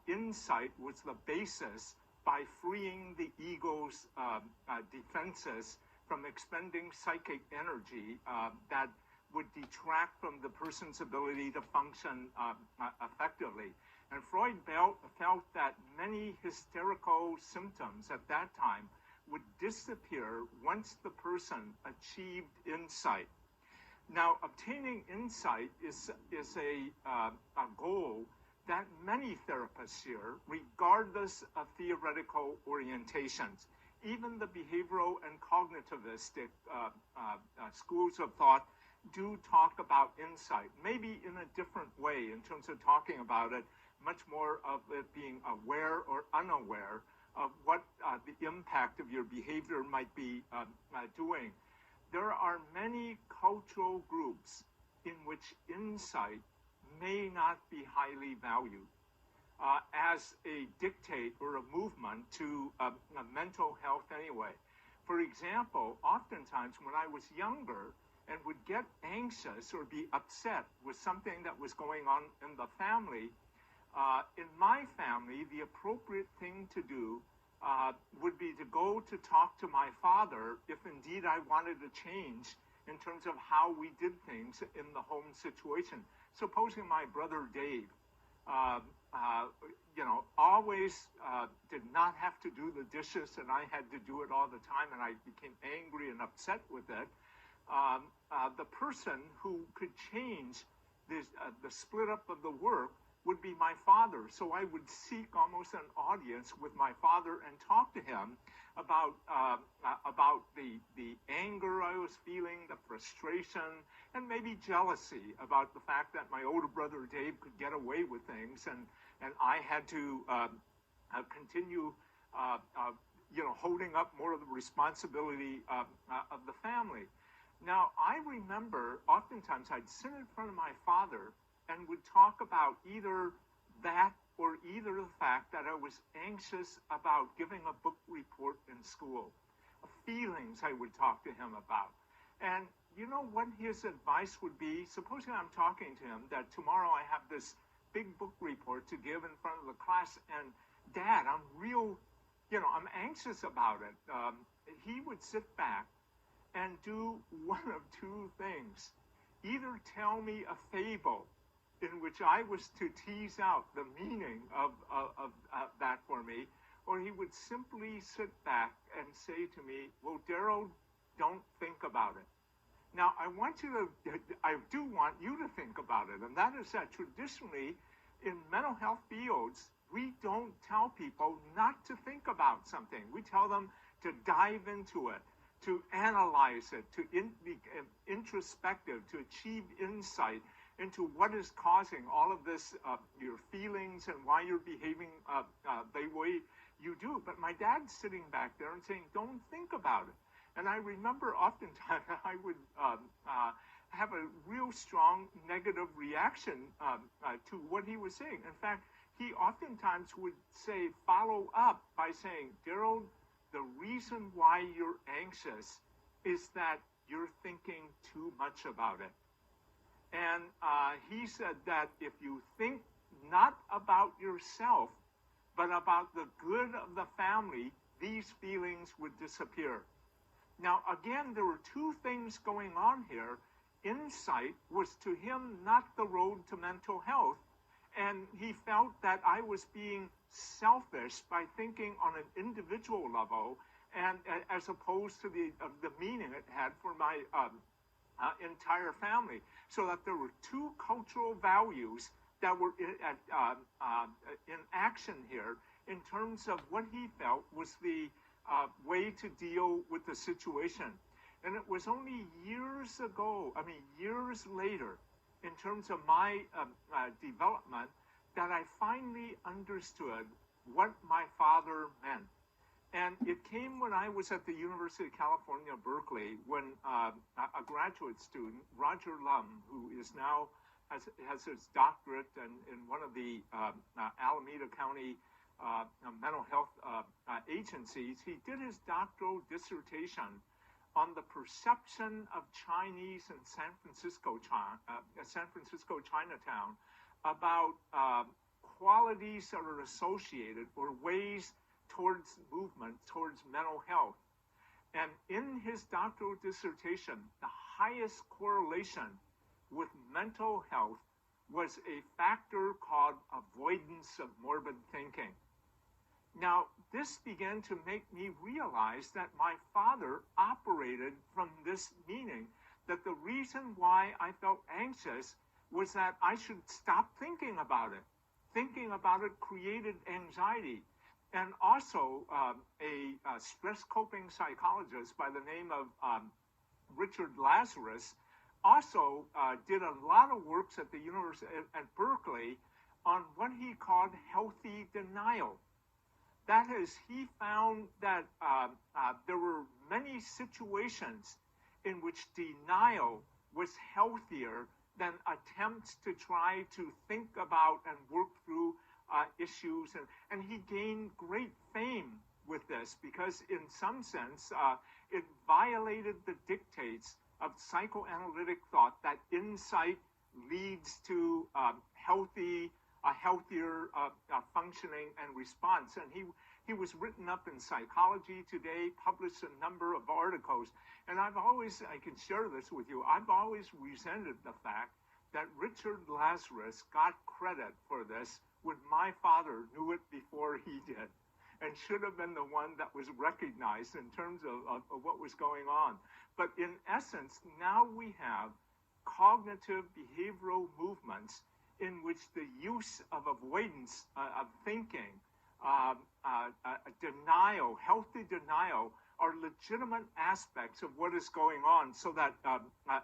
insight was the basis by freeing the ego's defenses from expending psychic energy that would detract from the person's ability to function effectively. And Freud felt that many hysterical symptoms at that time would disappear once the person achieved insight. Now, obtaining insight is a goal that many therapists share, regardless of theoretical orientations. Even the behavioral and cognitivistic schools of thought do talk about insight, maybe in a different way in terms of talking about it, much more of it being aware or unaware of what the impact of your behavior might be doing. There are many cultural groups in which insight may not be highly valued as a dictate or a movement to mental health anyway. For example, oftentimes when I was younger and would get anxious or be upset with something that was going on in the family, in my family, the appropriate thing to do would be to go to talk to my father if indeed I wanted to change in terms of how we did things in the home situation. Supposing my brother Dave, always did not have to do the dishes and I had to do it all the time, and I became angry and upset with it. The person who could change the split up of the work would be my father. So I would seek almost an audience with my father and talk to him about the anger I was feeling, the frustration, and maybe jealousy about the fact that my older brother Dave could get away with things, and I had to continue, holding up more of the responsibility of the family. Now, I remember oftentimes I'd sit in front of my father and would talk about either that or either the fact that I was anxious about giving a book report in school, feelings I would talk to him about. And you know what his advice would be? Supposing I'm talking to him that tomorrow I have this big book report to give in front of the class, and Dad, I'm anxious about it. He would sit back and do one of two things. Either tell me a fable in which I was to tease out the meaning of that for me, or he would simply sit back and say to me, well, Daryl, don't think about it. Now, I do want you to think about it, and that is that traditionally in mental health fields, we don't tell people not to think about something. We tell them to dive into it, to analyze it, to be introspective, to achieve insight into what is causing all of this, your feelings and why you're behaving the way you do. But my dad's sitting back there and saying, don't think about it. And I remember oftentimes I would have a real strong negative reaction to what he was saying. In fact, he oftentimes would say, follow up by saying, Daryl, the reason why you're anxious is that you're thinking too much about it. And he said that if you think not about yourself, but about the good of the family, these feelings would disappear. Now, again, there were two things going on here. Insight was to him not the road to mental health, and he felt that I was being selfish by thinking on an individual level, and as opposed to the meaning it had for my entire family. So that there were two cultural values that were in action here in terms of what he felt was the way to deal with the situation. And it was only years later, in terms of my development, that I finally understood what my father meant. And it came when I was at the University of California, Berkeley, when a graduate student, Roger Lum, who is now has his doctorate in one of the Alameda County mental health agencies, he did his doctoral dissertation on the perception of Chinese in San Francisco Chinatown about qualities that are associated or ways towards movement, towards mental health. And in his doctoral dissertation, the highest correlation with mental health was a factor called avoidance of morbid thinking. Now, this began to make me realize that my father operated from this meaning, that the reason why I felt anxious was that I should stop thinking about it. Thinking about it created anxiety. And also, a stress coping psychologist by the name of Richard Lazarus also did a lot of works at the University at Berkeley on what he called healthy denial. That is, he found that there were many situations in which denial was healthier than attempts to try to think about and work through issues. And he gained great fame with this because in some sense it violated the dictates of psychoanalytic thought that insight leads to a healthier functioning and response. And he was written up in Psychology Today, published a number of articles. And I can share this with you, I've always resented the fact that Richard Lazarus got credit for this when my father knew it before he did, and should have been the one that was recognized in terms of what was going on. But in essence, now we have cognitive behavioral movements in which the use of avoidance of thinking, denial, healthy denial, are legitimate aspects of what is going on, so that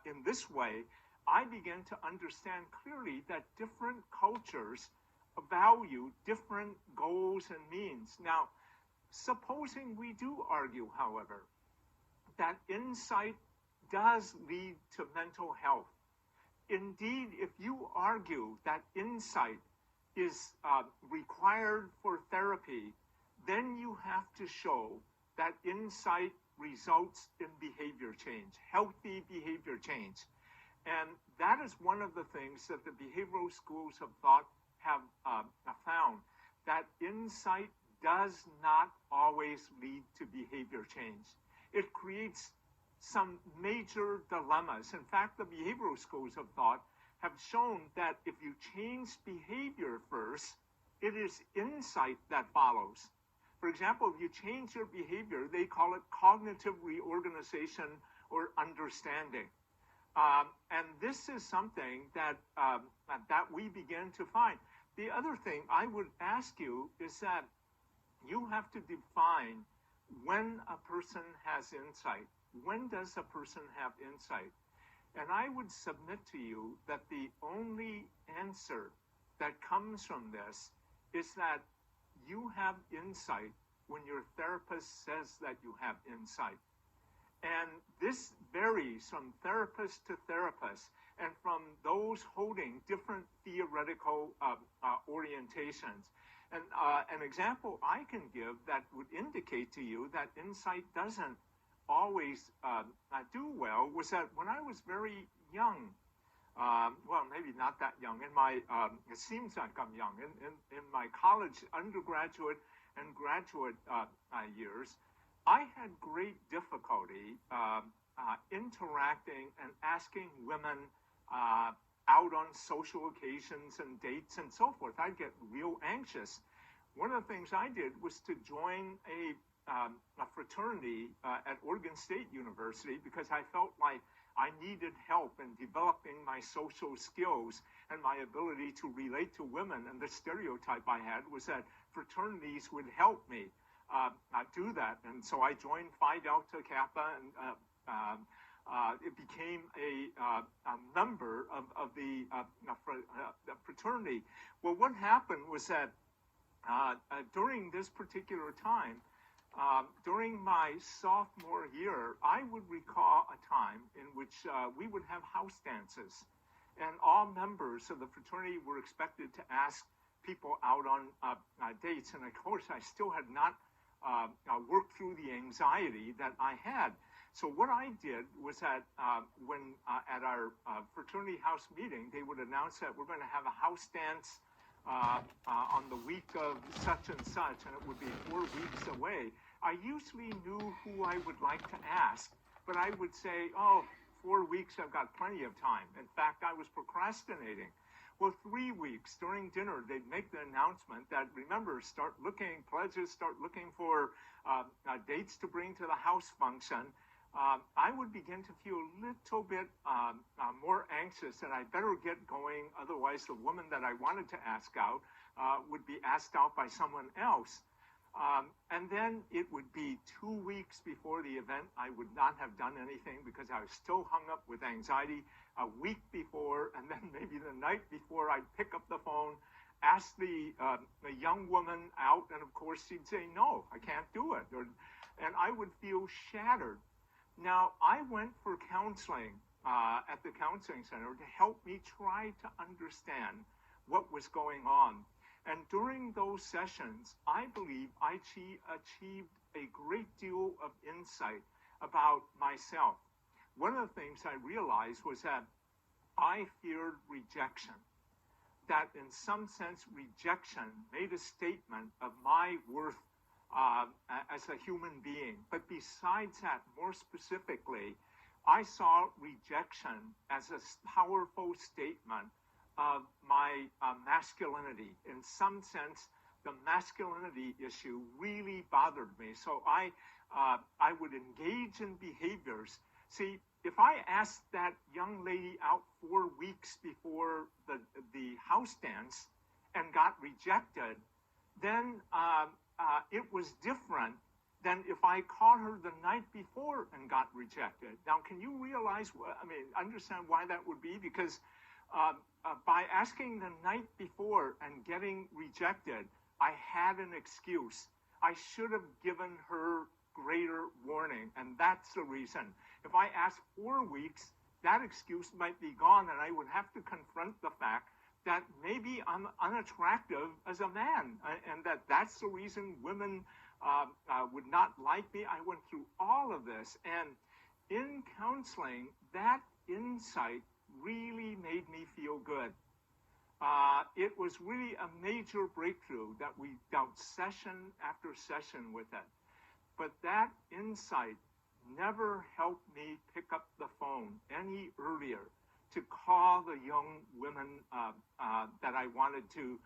in this way, I began to understand clearly that different cultures value different goals and means. Now, supposing we do argue, however, that insight does lead to mental health. Indeed, if you argue that insight is required for therapy, then you have to show that insight results in behavior change, healthy behavior change. And that is one of the things that the behavioral schools of thought have found, that insight does not always lead to behavior change. It creates some major dilemmas. In fact, the behavioral schools of thought have shown that if you change behavior first, it is insight that follows. For example, if you change your behavior, they call it cognitive reorganization or understanding. And this is something that we begin to find. The other thing I would ask you is that you have to define when a person has insight. When does a person have insight? And I would submit to you that the only answer that comes from this is that you have insight when your therapist says that you have insight. And this varies from therapist to therapist and from those holding different theoretical orientations. And an example I can give that would indicate to you that insight doesn't always do well was that when I was very young, well, maybe not that young, in my, it seems like I'm young, in my college, undergraduate and graduate years, I had great difficulty interacting and asking women out on social occasions and dates and so forth. I'd get real anxious. One of the things I did was to join a fraternity at Oregon State University because I felt like I needed help in developing my social skills and my ability to relate to women. And the stereotype I had was that fraternities would help me do that. And so I joined Phi Delta Kappa, and it became a member of the fraternity. Well, what happened was that during this particular time, during my sophomore year, I would recall a time in which we would have house dances, and all members of the fraternity were expected to ask people out on dates. And of course, I still had not worked through the anxiety that I had. So what I did was that when at our fraternity house meeting, they would announce that we're going to have a house dance on the week of such and such, and it would be 4 weeks away. I usually knew who I would like to ask, but I would say, oh, 4 weeks, I've got plenty of time. In fact, I was procrastinating. Well, 3 weeks during dinner, they'd make the announcement that, remember, start looking, pledges, start looking for dates to bring to the house function. I would begin to feel a little bit more anxious that I better get going. Otherwise, the woman that I wanted to ask out would be asked out by someone else. And then it would be 2 weeks before the event. I would not have done anything because I was still hung up with anxiety. A week before, and then maybe the night before, I'd pick up the phone, ask the young woman out, and of course she'd say, no, I can't do it. And I would feel shattered. Now, I went for counseling at the counseling center to help me try to understand what was going on. And during those sessions, I believe I achieved a great deal of insight about myself. One of the things I realized was that I feared rejection, that in some sense rejection made a statement of my worth as a human being. But besides that, more specifically, I saw rejection as a powerful statement of my masculinity. In some sense, the masculinity issue really bothered me. So I would engage in behaviors See, if I asked that young lady out 4 weeks before the house dance and got rejected, then it was different than if I caught her the night before and got rejected. Now, can you realize, understand why that would be? Because by asking the night before and getting rejected, I had an excuse. I should have given her greater warning, and that's the reason. If I asked 4 weeks, that excuse might be gone, and I would have to confront the fact that maybe I'm unattractive as a man, and that's the reason women would not like me. I went through all of this, and in counseling, that insight really made me feel good. It was really a major breakthrough that we dealt session after session with it. But that insight never helped me pick up the phone any earlier to call the young women that I wanted to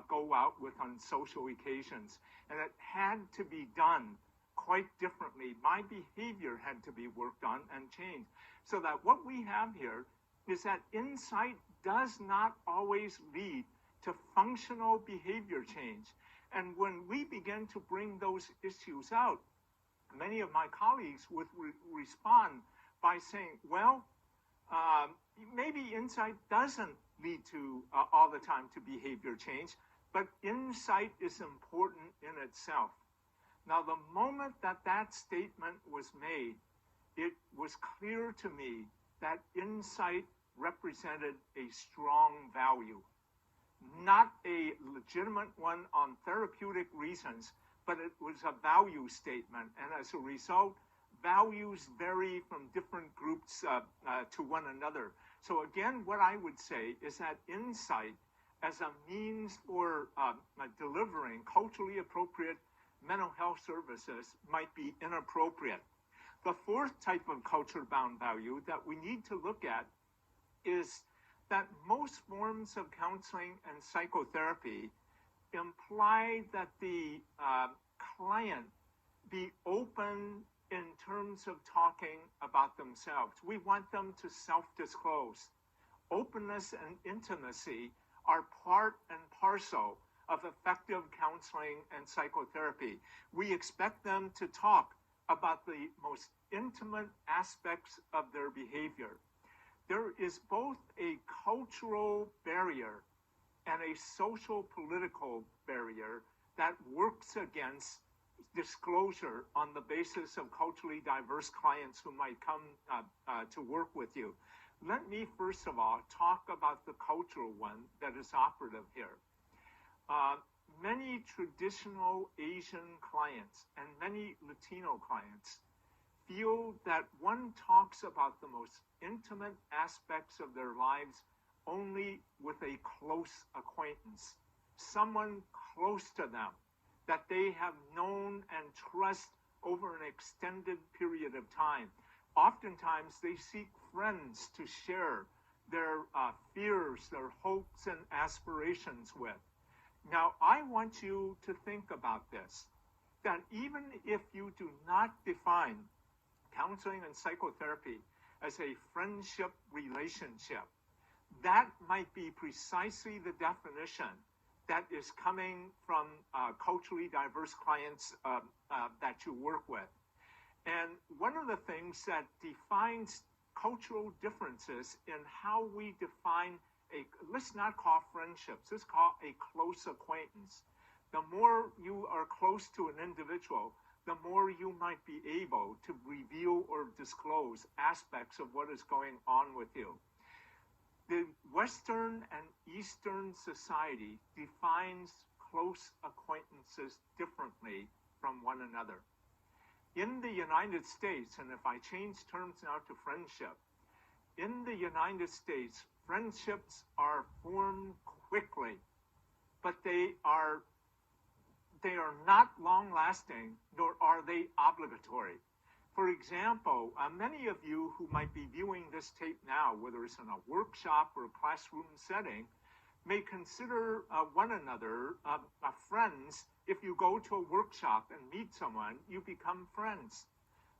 go out with on social occasions. And it had to be done quite differently. My behavior had to be worked on and changed. So that what we have here is that insight does not always lead to functional behavior change. And when we begin to bring those issues out, many of my colleagues would respond by saying, well, maybe insight doesn't lead to all the time to behavior change, but insight is important in itself. Now, the moment that that statement was made, it was clear to me that insight represented a strong value, not a legitimate one on therapeutic reasons, but it was a value statement. And as a result, values vary from different groups to one another. So again, what I would say is that insight as a means for delivering culturally appropriate mental health services might be inappropriate. The fourth type of culture-bound value that we need to look at is that most forms of counseling and psychotherapy imply that the client be open in terms of talking about themselves. We want them to self-disclose. Openness and intimacy are part and parcel of effective counseling and psychotherapy. We expect them to talk about the most intimate aspects of their behavior. There is both a cultural barrier and a social political barrier that works against disclosure on the basis of culturally diverse clients who might come to work with you. Let me first of all talk about the cultural one that is operative here. Many traditional Asian clients and many Latino clients feel that one talks about the most intimate aspects of their lives only with a close acquaintance, someone close to them that they have known and trust over an extended period of time. Oftentimes, they seek friends to share their fears, their hopes, and aspirations with. Now, I want you to think about this, that even if you do not define counseling and psychotherapy as a friendship relationship, that might be precisely the definition that is coming from culturally diverse clients that you work with. And one of the things that defines cultural differences in how we define let's not call friendships, let's call a close acquaintance. The more you are close to an individual, the more you might be able to reveal or disclose aspects of what is going on with you. The Western and Eastern society defines close acquaintances differently from one another. In the United States, and if I change terms now to friendship, in the United States, friendships are formed quickly, but they are not long-lasting, nor are they obligatory. For example, many of you who might be viewing this tape now, whether it's in a workshop or a classroom setting, may consider one another friends. If you go to a workshop and meet someone, you become friends.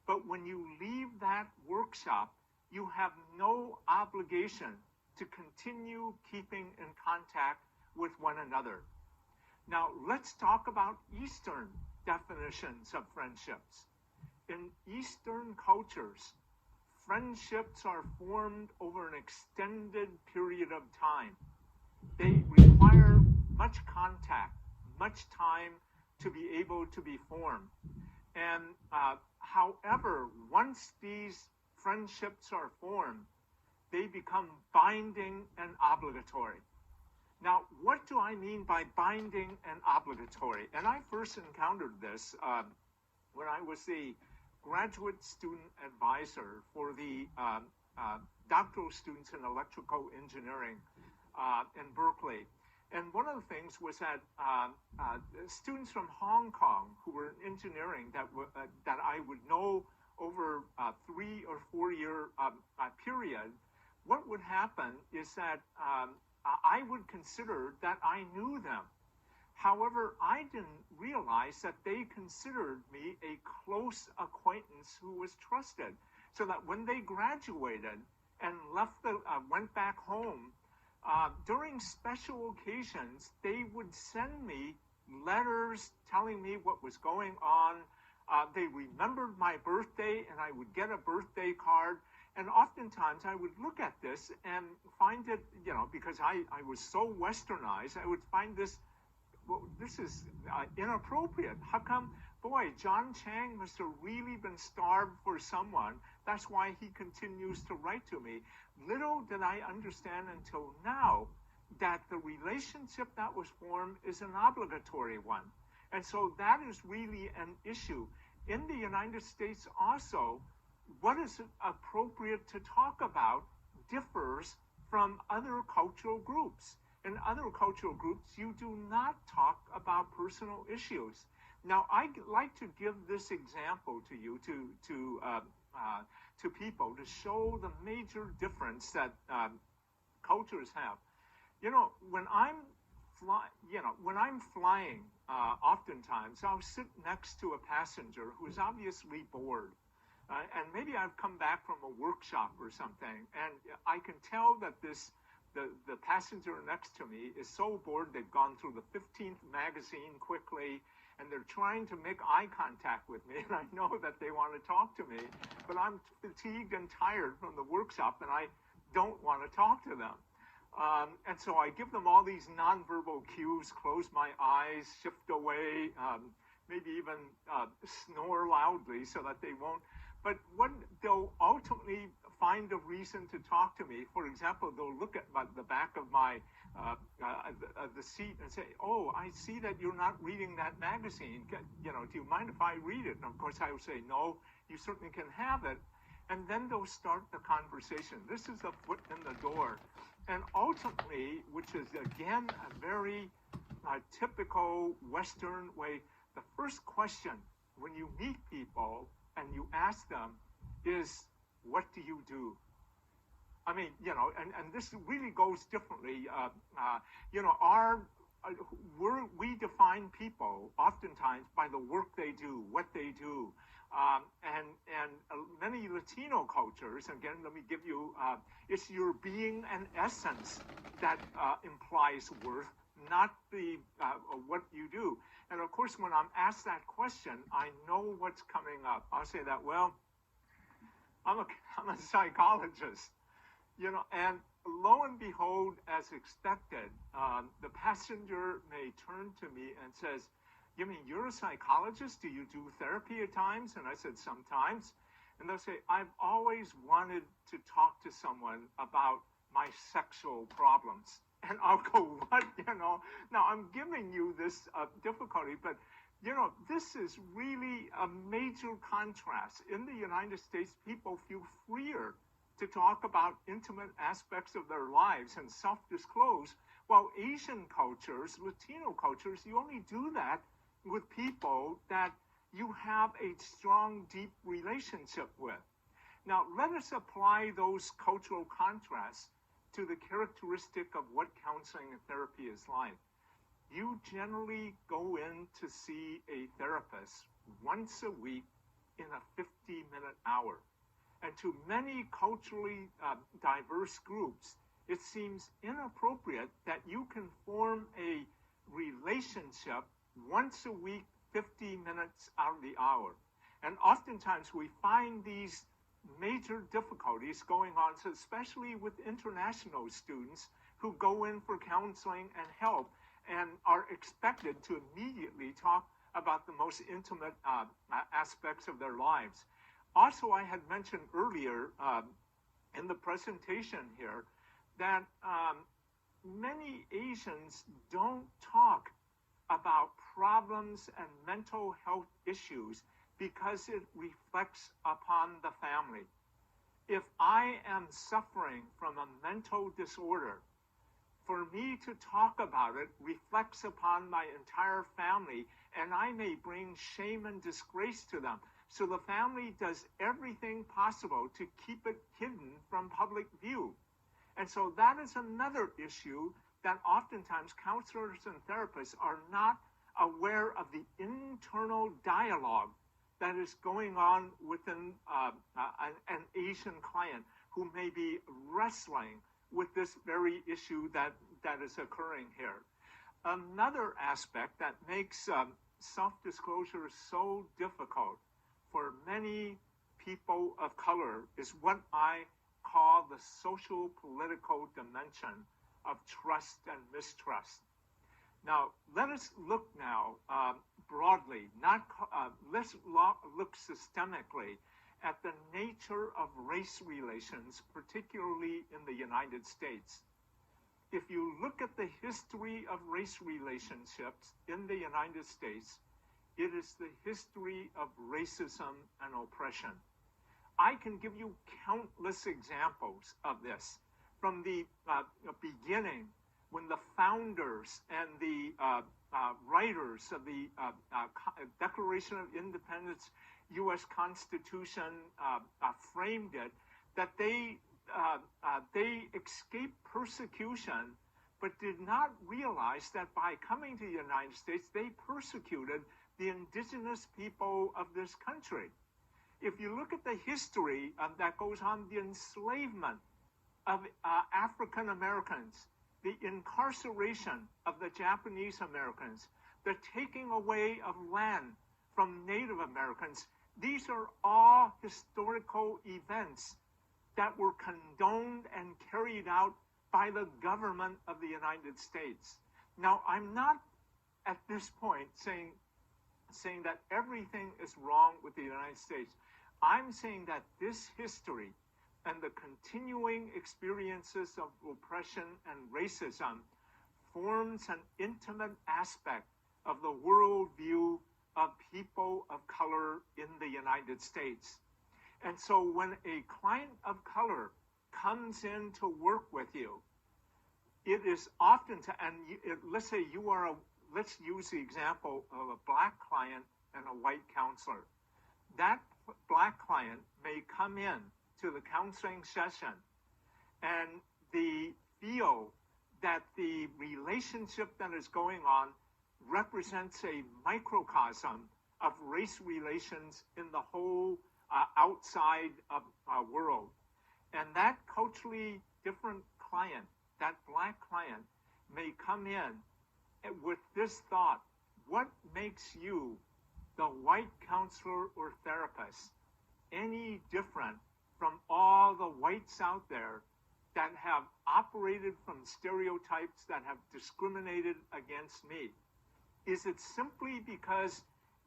But when you leave that workshop, you have no obligation to continue keeping in contact with one another. Now, let's talk about Eastern definitions of friendships. In Eastern cultures, friendships are formed over an extended period of time. They require much contact, much time to be able to be formed. And however, once these friendships are formed, they become binding and obligatory. Now, what do I mean by binding and obligatory? And I first encountered this when I was the graduate student advisor for the doctoral students in electrical engineering in Berkeley. And one of the things was that students from Hong Kong who were in engineering that I would know over a 3 or 4 year period, what would happen is that I would consider that I knew them. However, I didn't realize that they considered me a close acquaintance who was trusted. So that when they graduated and went back home, during special occasions, they would send me letters telling me what was going on. They remembered my birthday, and I would get a birthday card. And oftentimes I would look at this and find it, because I was so westernized, I would find this, well, this is inappropriate. How come, boy, John Chang must have really been starved for someone. That's why he continues to write to me. Little did I understand until now that the relationship that was formed is an obligatory one. And so that is really an issue. In the United States also, what is appropriate to talk about differs from other cultural groups. In other cultural groups, you do not talk about personal issues. Now, I'd like to give this example to you, to people, to show the major difference that cultures have. When I'm flying, oftentimes I'll sit next to a passenger who's obviously bored. And maybe I've come back from a workshop or something, and I can tell that the passenger next to me is so bored they've gone through the 15th magazine quickly, and they're trying to make eye contact with me, and I know that they want to talk to me, but I'm fatigued and tired from the workshop, and I don't want to talk to them. And so I give them all these nonverbal cues, close my eyes, shift away, maybe even snore loudly so that they won't. But when they'll ultimately find a reason to talk to me, for example, they'll look at the back of my the seat and say, "Oh, I see that you're not reading that magazine. Do you mind if I read it?" And of course, I will say, "No, you certainly can have it." And then they'll start the conversation. This is a foot in the door. And ultimately, which is again a very typical Western way, the first question when you meet people and you ask them is, "What do you do?" I mean, and this really goes differently. We define people oftentimes by the work they do, what they do. And many Latino cultures, again, let me give you, it's your being and essence that implies worth, not the what you do. And of course, when I'm asked that question, I know what's coming up. I'll say that, well, I'm a psychologist, and lo and behold, as expected, the passenger may turn to me and says, "You mean you're a psychologist? Do you do therapy at times?" And I said, "Sometimes." And they'll say, "I've always wanted to talk to someone about my sexual problems." And I'll go, "What?" Now I'm giving you this difficulty, but this is really a major contrast. In the United States, people feel freer to talk about intimate aspects of their lives and self-disclose, while Asian cultures, Latino cultures, you only do that with people that you have a strong, deep relationship with. Now, let us apply those cultural contrasts to the characteristic of what counseling and therapy is like. You generally go in to see a therapist once a week in a 50-minute hour. And to many culturally diverse groups, it seems inappropriate that you can form a relationship once a week, 50 minutes out of the hour. And oftentimes we find these major difficulties going on, so especially with international students who go in for counseling and help and are expected to immediately talk about the most intimate aspects of their lives. Also, I had mentioned earlier in the presentation here that many Asians don't talk about problems and mental health issues because it reflects upon the family. If I am suffering from a mental disorder, for me to talk about it reflects upon my entire family, and I may bring shame and disgrace to them. So the family does everything possible to keep it hidden from public view. And so that is another issue that oftentimes counselors and therapists are not aware of, the internal dialogue that is going on within an Asian client who may be wrestling with this very issue that is occurring here. Another aspect that makes self-disclosure so difficult for many people of color is what I call the social political dimension of trust and mistrust. Now, let us look now broadly, let's look systemically at the nature of race relations, particularly in the United States. If you look at the history of race relationships in the United States, it is the history of racism and oppression. I can give you countless examples of this from the beginning, when the founders and the writers of the Declaration of Independence, U.S. Constitution framed it, that they escaped persecution, but did not realize that by coming to the United States, they persecuted the indigenous people of this country. If you look at the history that goes on, the enslavement of African Americans, the incarceration of the Japanese Americans, the taking away of land from Native Americans, these are all historical events that were condoned and carried out by the government of the United States. Now, I'm not at this point saying that everything is wrong with the United States. I'm saying that this history and the continuing experiences of oppression and racism forms an intimate aspect of the worldview of people of color in the United States. And so when a client of color comes in to work with you, it is often let's say let's use the example of a black client and a white counselor. That black client may come in to the counseling session and feel that the relationship that is going on represents a microcosm of race relations in the whole outside world. And that culturally different client, that black client, may come in with this thought: what makes you, the white counselor or therapist, any different from all the whites out there that have operated from stereotypes, that have discriminated against me? Is it simply because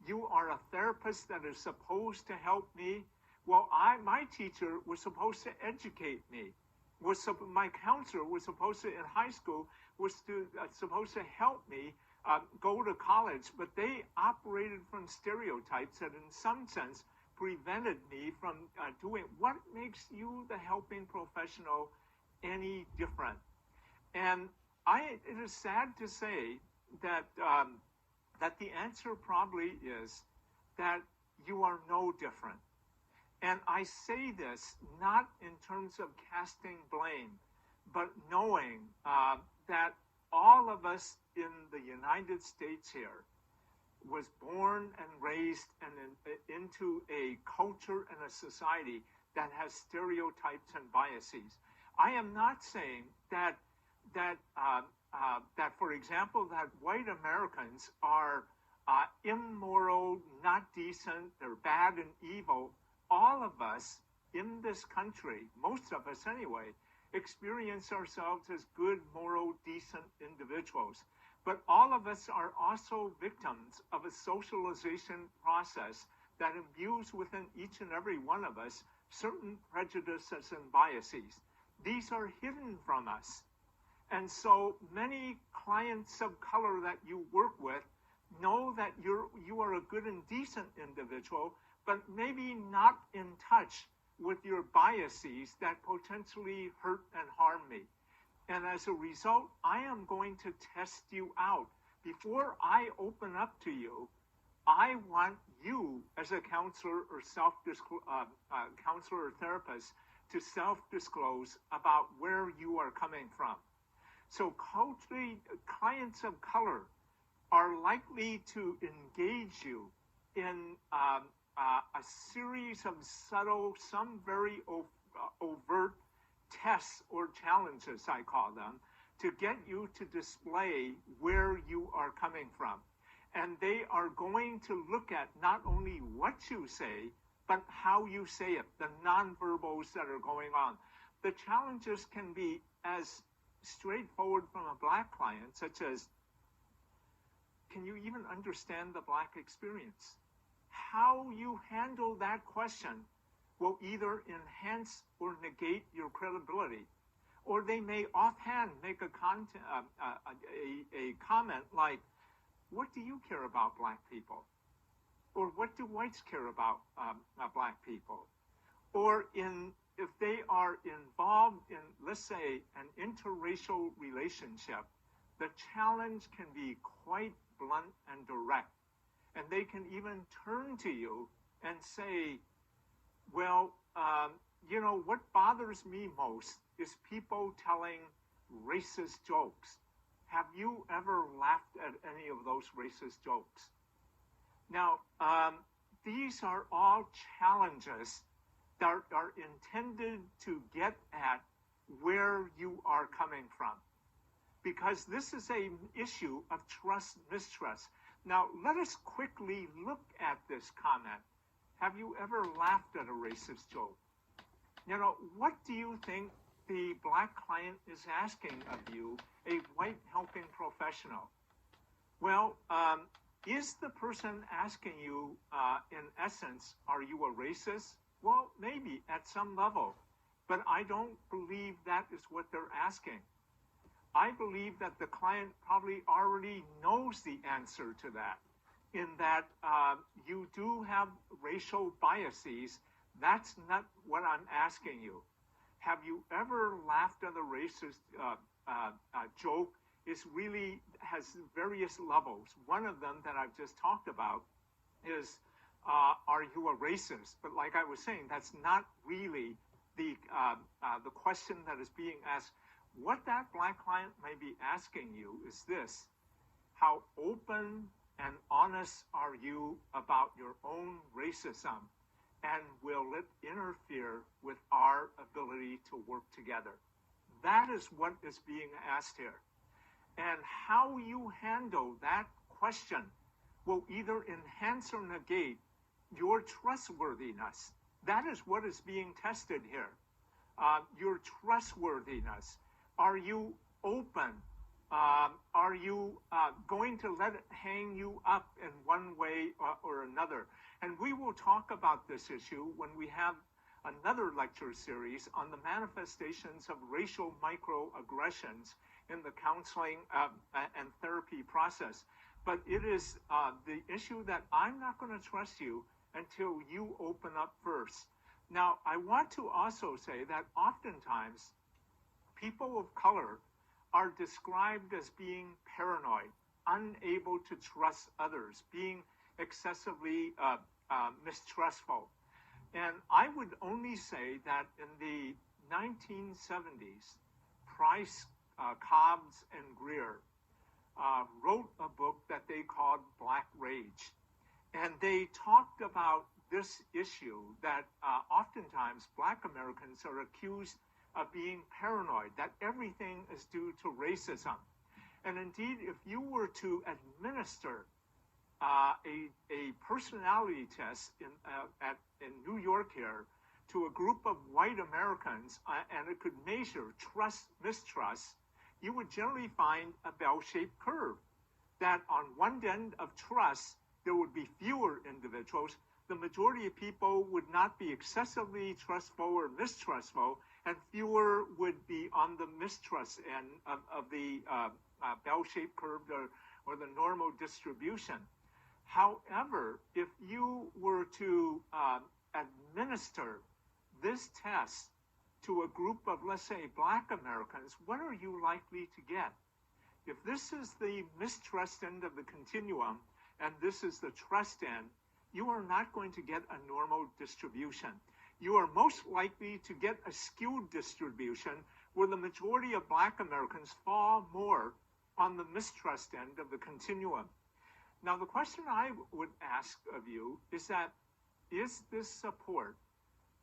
you are a therapist that is supposed to help me? Well, my teacher was supposed to educate me. My counselor was supposed to, in high school, was supposed to help me go to college, but they operated from stereotypes that in some sense prevented me from doing. What makes you, the helping professional, any different? And it is sad to say that the answer probably is that you are no different. And I say this not in terms of casting blame, but knowing that all of us in the United States here was born and raised into a culture and a society that has stereotypes and biases. I am not saying that for example, that white Americans are immoral, not decent, they're bad and evil. All of us in this country, most of us anyway, experience ourselves as good, moral, decent individuals. But all of us are also victims of a socialization process that imbues within each and every one of us certain prejudices and biases. These are hidden from us. And so many clients of color that you work with know that you are a good and decent individual, but maybe not in touch with your biases that potentially hurt and harm me. And as a result, I am going to test you out. Before I open up to you, I want you as a counselor or counselor or therapist to self-disclose about where you are coming from. So clients of color are likely to engage you in a series of subtle, some very overt tests or challenges, I call them, to get you to display where you are coming from. And they are going to look at not only what you say, but how you say it, the nonverbals that are going on. The challenges can be as straightforward from a Black client, such as, can you even understand the Black experience? How you handle that question will either enhance or negate your credibility. Or they may offhand make a comment like, what do you care about Black people? Or what do whites care about Black people? Or if they are involved in, let's say, an interracial relationship, the challenge can be quite blunt and direct. And they can even turn to you and say, well, what bothers me most is people telling racist jokes. Have you ever laughed at any of those racist jokes? Now, these are all challenges that are intended to get at where you are coming from. Because this is an issue of trust, mistrust. Now, let us quickly look at this comment. Have you ever laughed at a racist joke? What do you think the Black client is asking of you, a white helping professional? Well, is the person asking you, in essence, are you a racist? Well, maybe at some level, but I don't believe that is what they're asking. I believe that the client probably already knows the answer to that, in that you do have racial biases. That's not what I'm asking you. Have you ever laughed at a racist joke? Has various levels. One of them that I've just talked about is, are you a racist? But like I was saying, that's not really the question that is being asked. What that Black client may be asking you is this: how open and honest are you about your own racism, and will it interfere with our ability to work together? That is what is being asked here. And how you handle that question will either enhance or negate your trustworthiness. That is what is being tested here. Your trustworthiness. Are you open? Are you going to let it hang you up in one way or another? And we will talk about this issue when we have another lecture series on the manifestations of racial microaggressions in the counseling and therapy process. But it is the issue that I'm not going to trust you until you open up first. Now, I want to also say that oftentimes people of color are described as being paranoid, unable to trust others, being excessively mistrustful. And I would only say that in the 1970s, Price, Cobbs, and Greer wrote a book that they called Black Rage. And they talked about this issue that oftentimes Black Americans are accused of being paranoid, that everything is due to racism. And indeed, if you were to administer a personality test in New York here to a group of white Americans, and it could measure trust, mistrust, you would generally find a bell-shaped curve. That on one end of trust, there would be fewer individuals. The majority of people would not be excessively trustful or mistrustful, and fewer would be on the mistrust end of the bell-shaped curve or the normal distribution. However, if you were to administer this test to a group of, let's say, Black Americans, what are you likely to get? If this is the mistrust end of the continuum and this is the trust end, you are not going to get a normal distribution. You are most likely to get a skewed distribution where the majority of Black Americans fall more on the mistrust end of the continuum. Now, the question I would ask of you is this support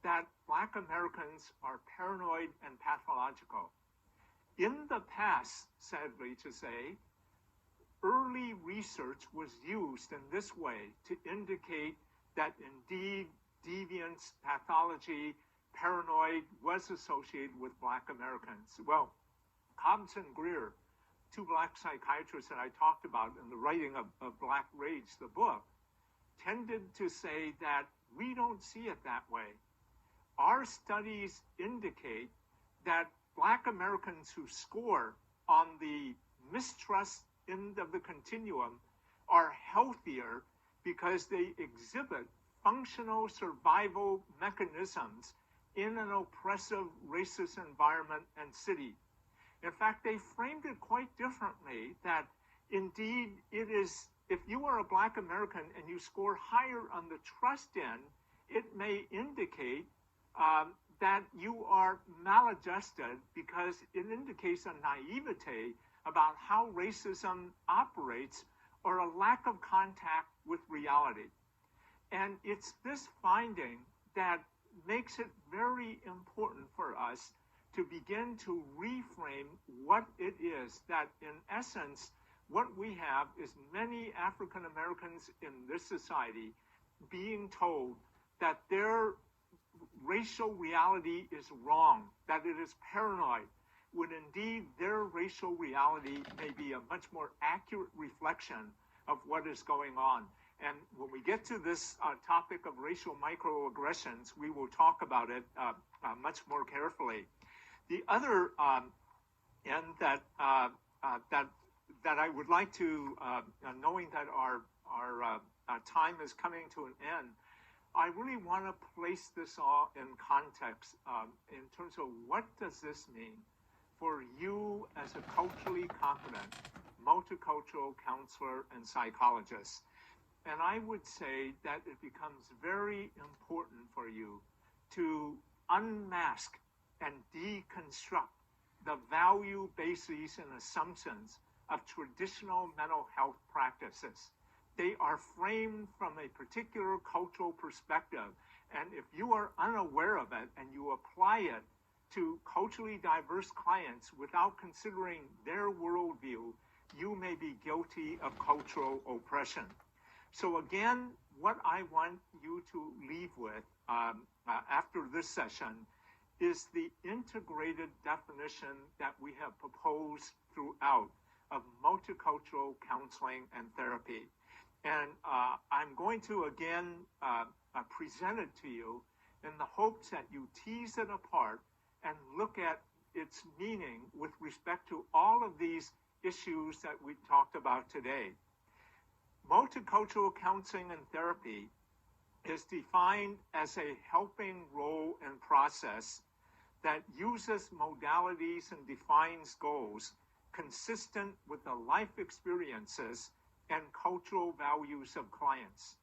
that Black Americans are paranoid and pathological? In the past, sadly to say, early research was used in this way to indicate that indeed deviance, pathology, paranoid was associated with Black Americans. Well, Cobbs and Greer, two Black psychiatrists that I talked about in the writing of Black Rage, the book, tended to say that we don't see it that way. Our studies indicate that Black Americans who score on the mistrust end of the continuum are healthier because they exhibit functional survival mechanisms in an oppressive racist environment and city. In fact, they framed it quite differently, that indeed it is, if you are a Black American and you score higher on the trust end, it may indicate that you are maladjusted because it indicates a naivete about how racism operates or a lack of contact with reality. And it's this finding that makes it very important for us to begin to reframe what it is that, in essence, what we have is many African Americans in this society being told that their racial reality is wrong, that it is paranoid, when indeed their racial reality may be a much more accurate reflection of what is going on. And when we get to this topic of racial microaggressions, we will talk about it much more carefully. The other end that I would like to, knowing that our time is coming to an end, I really want to place this all in context in terms of what does this mean for you as a culturally competent multicultural counselor and psychologist. And I would say that it becomes very important for you to unmask and deconstruct the value bases and assumptions of traditional mental health practices. They are framed from a particular cultural perspective, and if you are unaware of it and you apply it to culturally diverse clients without considering their worldview, you may be guilty of cultural oppression. So again, what I want you to leave with after this session is the integrated definition that we have proposed throughout of multicultural counseling and therapy. And I'm going to again present it to you in the hopes that you tease it apart and look at its meaning with respect to all of these issues that we talked about today. Multicultural counseling and therapy is defined as a helping role and process that uses modalities and defines goals consistent with the life experiences and cultural values of clients.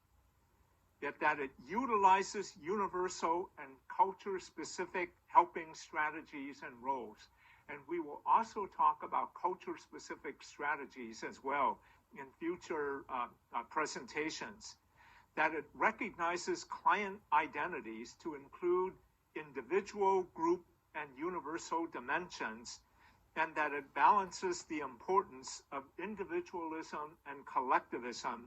Yet that it utilizes universal and culture-specific helping strategies and roles. And we will also talk about culture-specific strategies as well in future presentations. That it recognizes client identities to include individual, group, and universal dimensions, and that it balances the importance of individualism and collectivism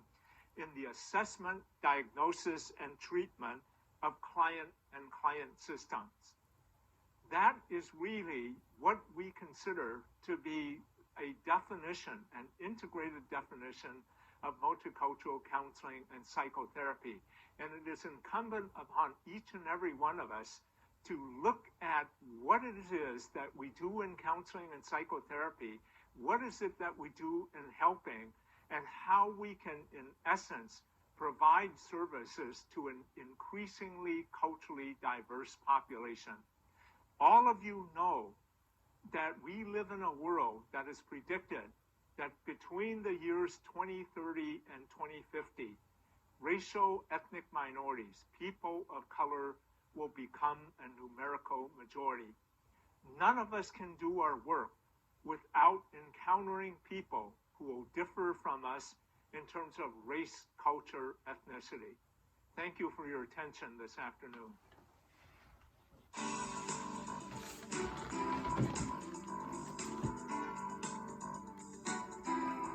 in the assessment, diagnosis, and treatment of client and client systems. That is really what we consider to be a definition, an integrated definition of multicultural counseling and psychotherapy. And it is incumbent upon each and every one of us to look at what it is that we do in counseling and psychotherapy, what is it that we do in helping, and how we can, in essence, provide services to an increasingly culturally diverse population. All of you know that we live in a world that is predicted that between the years 2030 and 2050, racial ethnic minorities, people of color, will become a numerical majority. None of us can do our work without encountering people who will differ from us in terms of race, culture, ethnicity. Thank you for your attention this afternoon.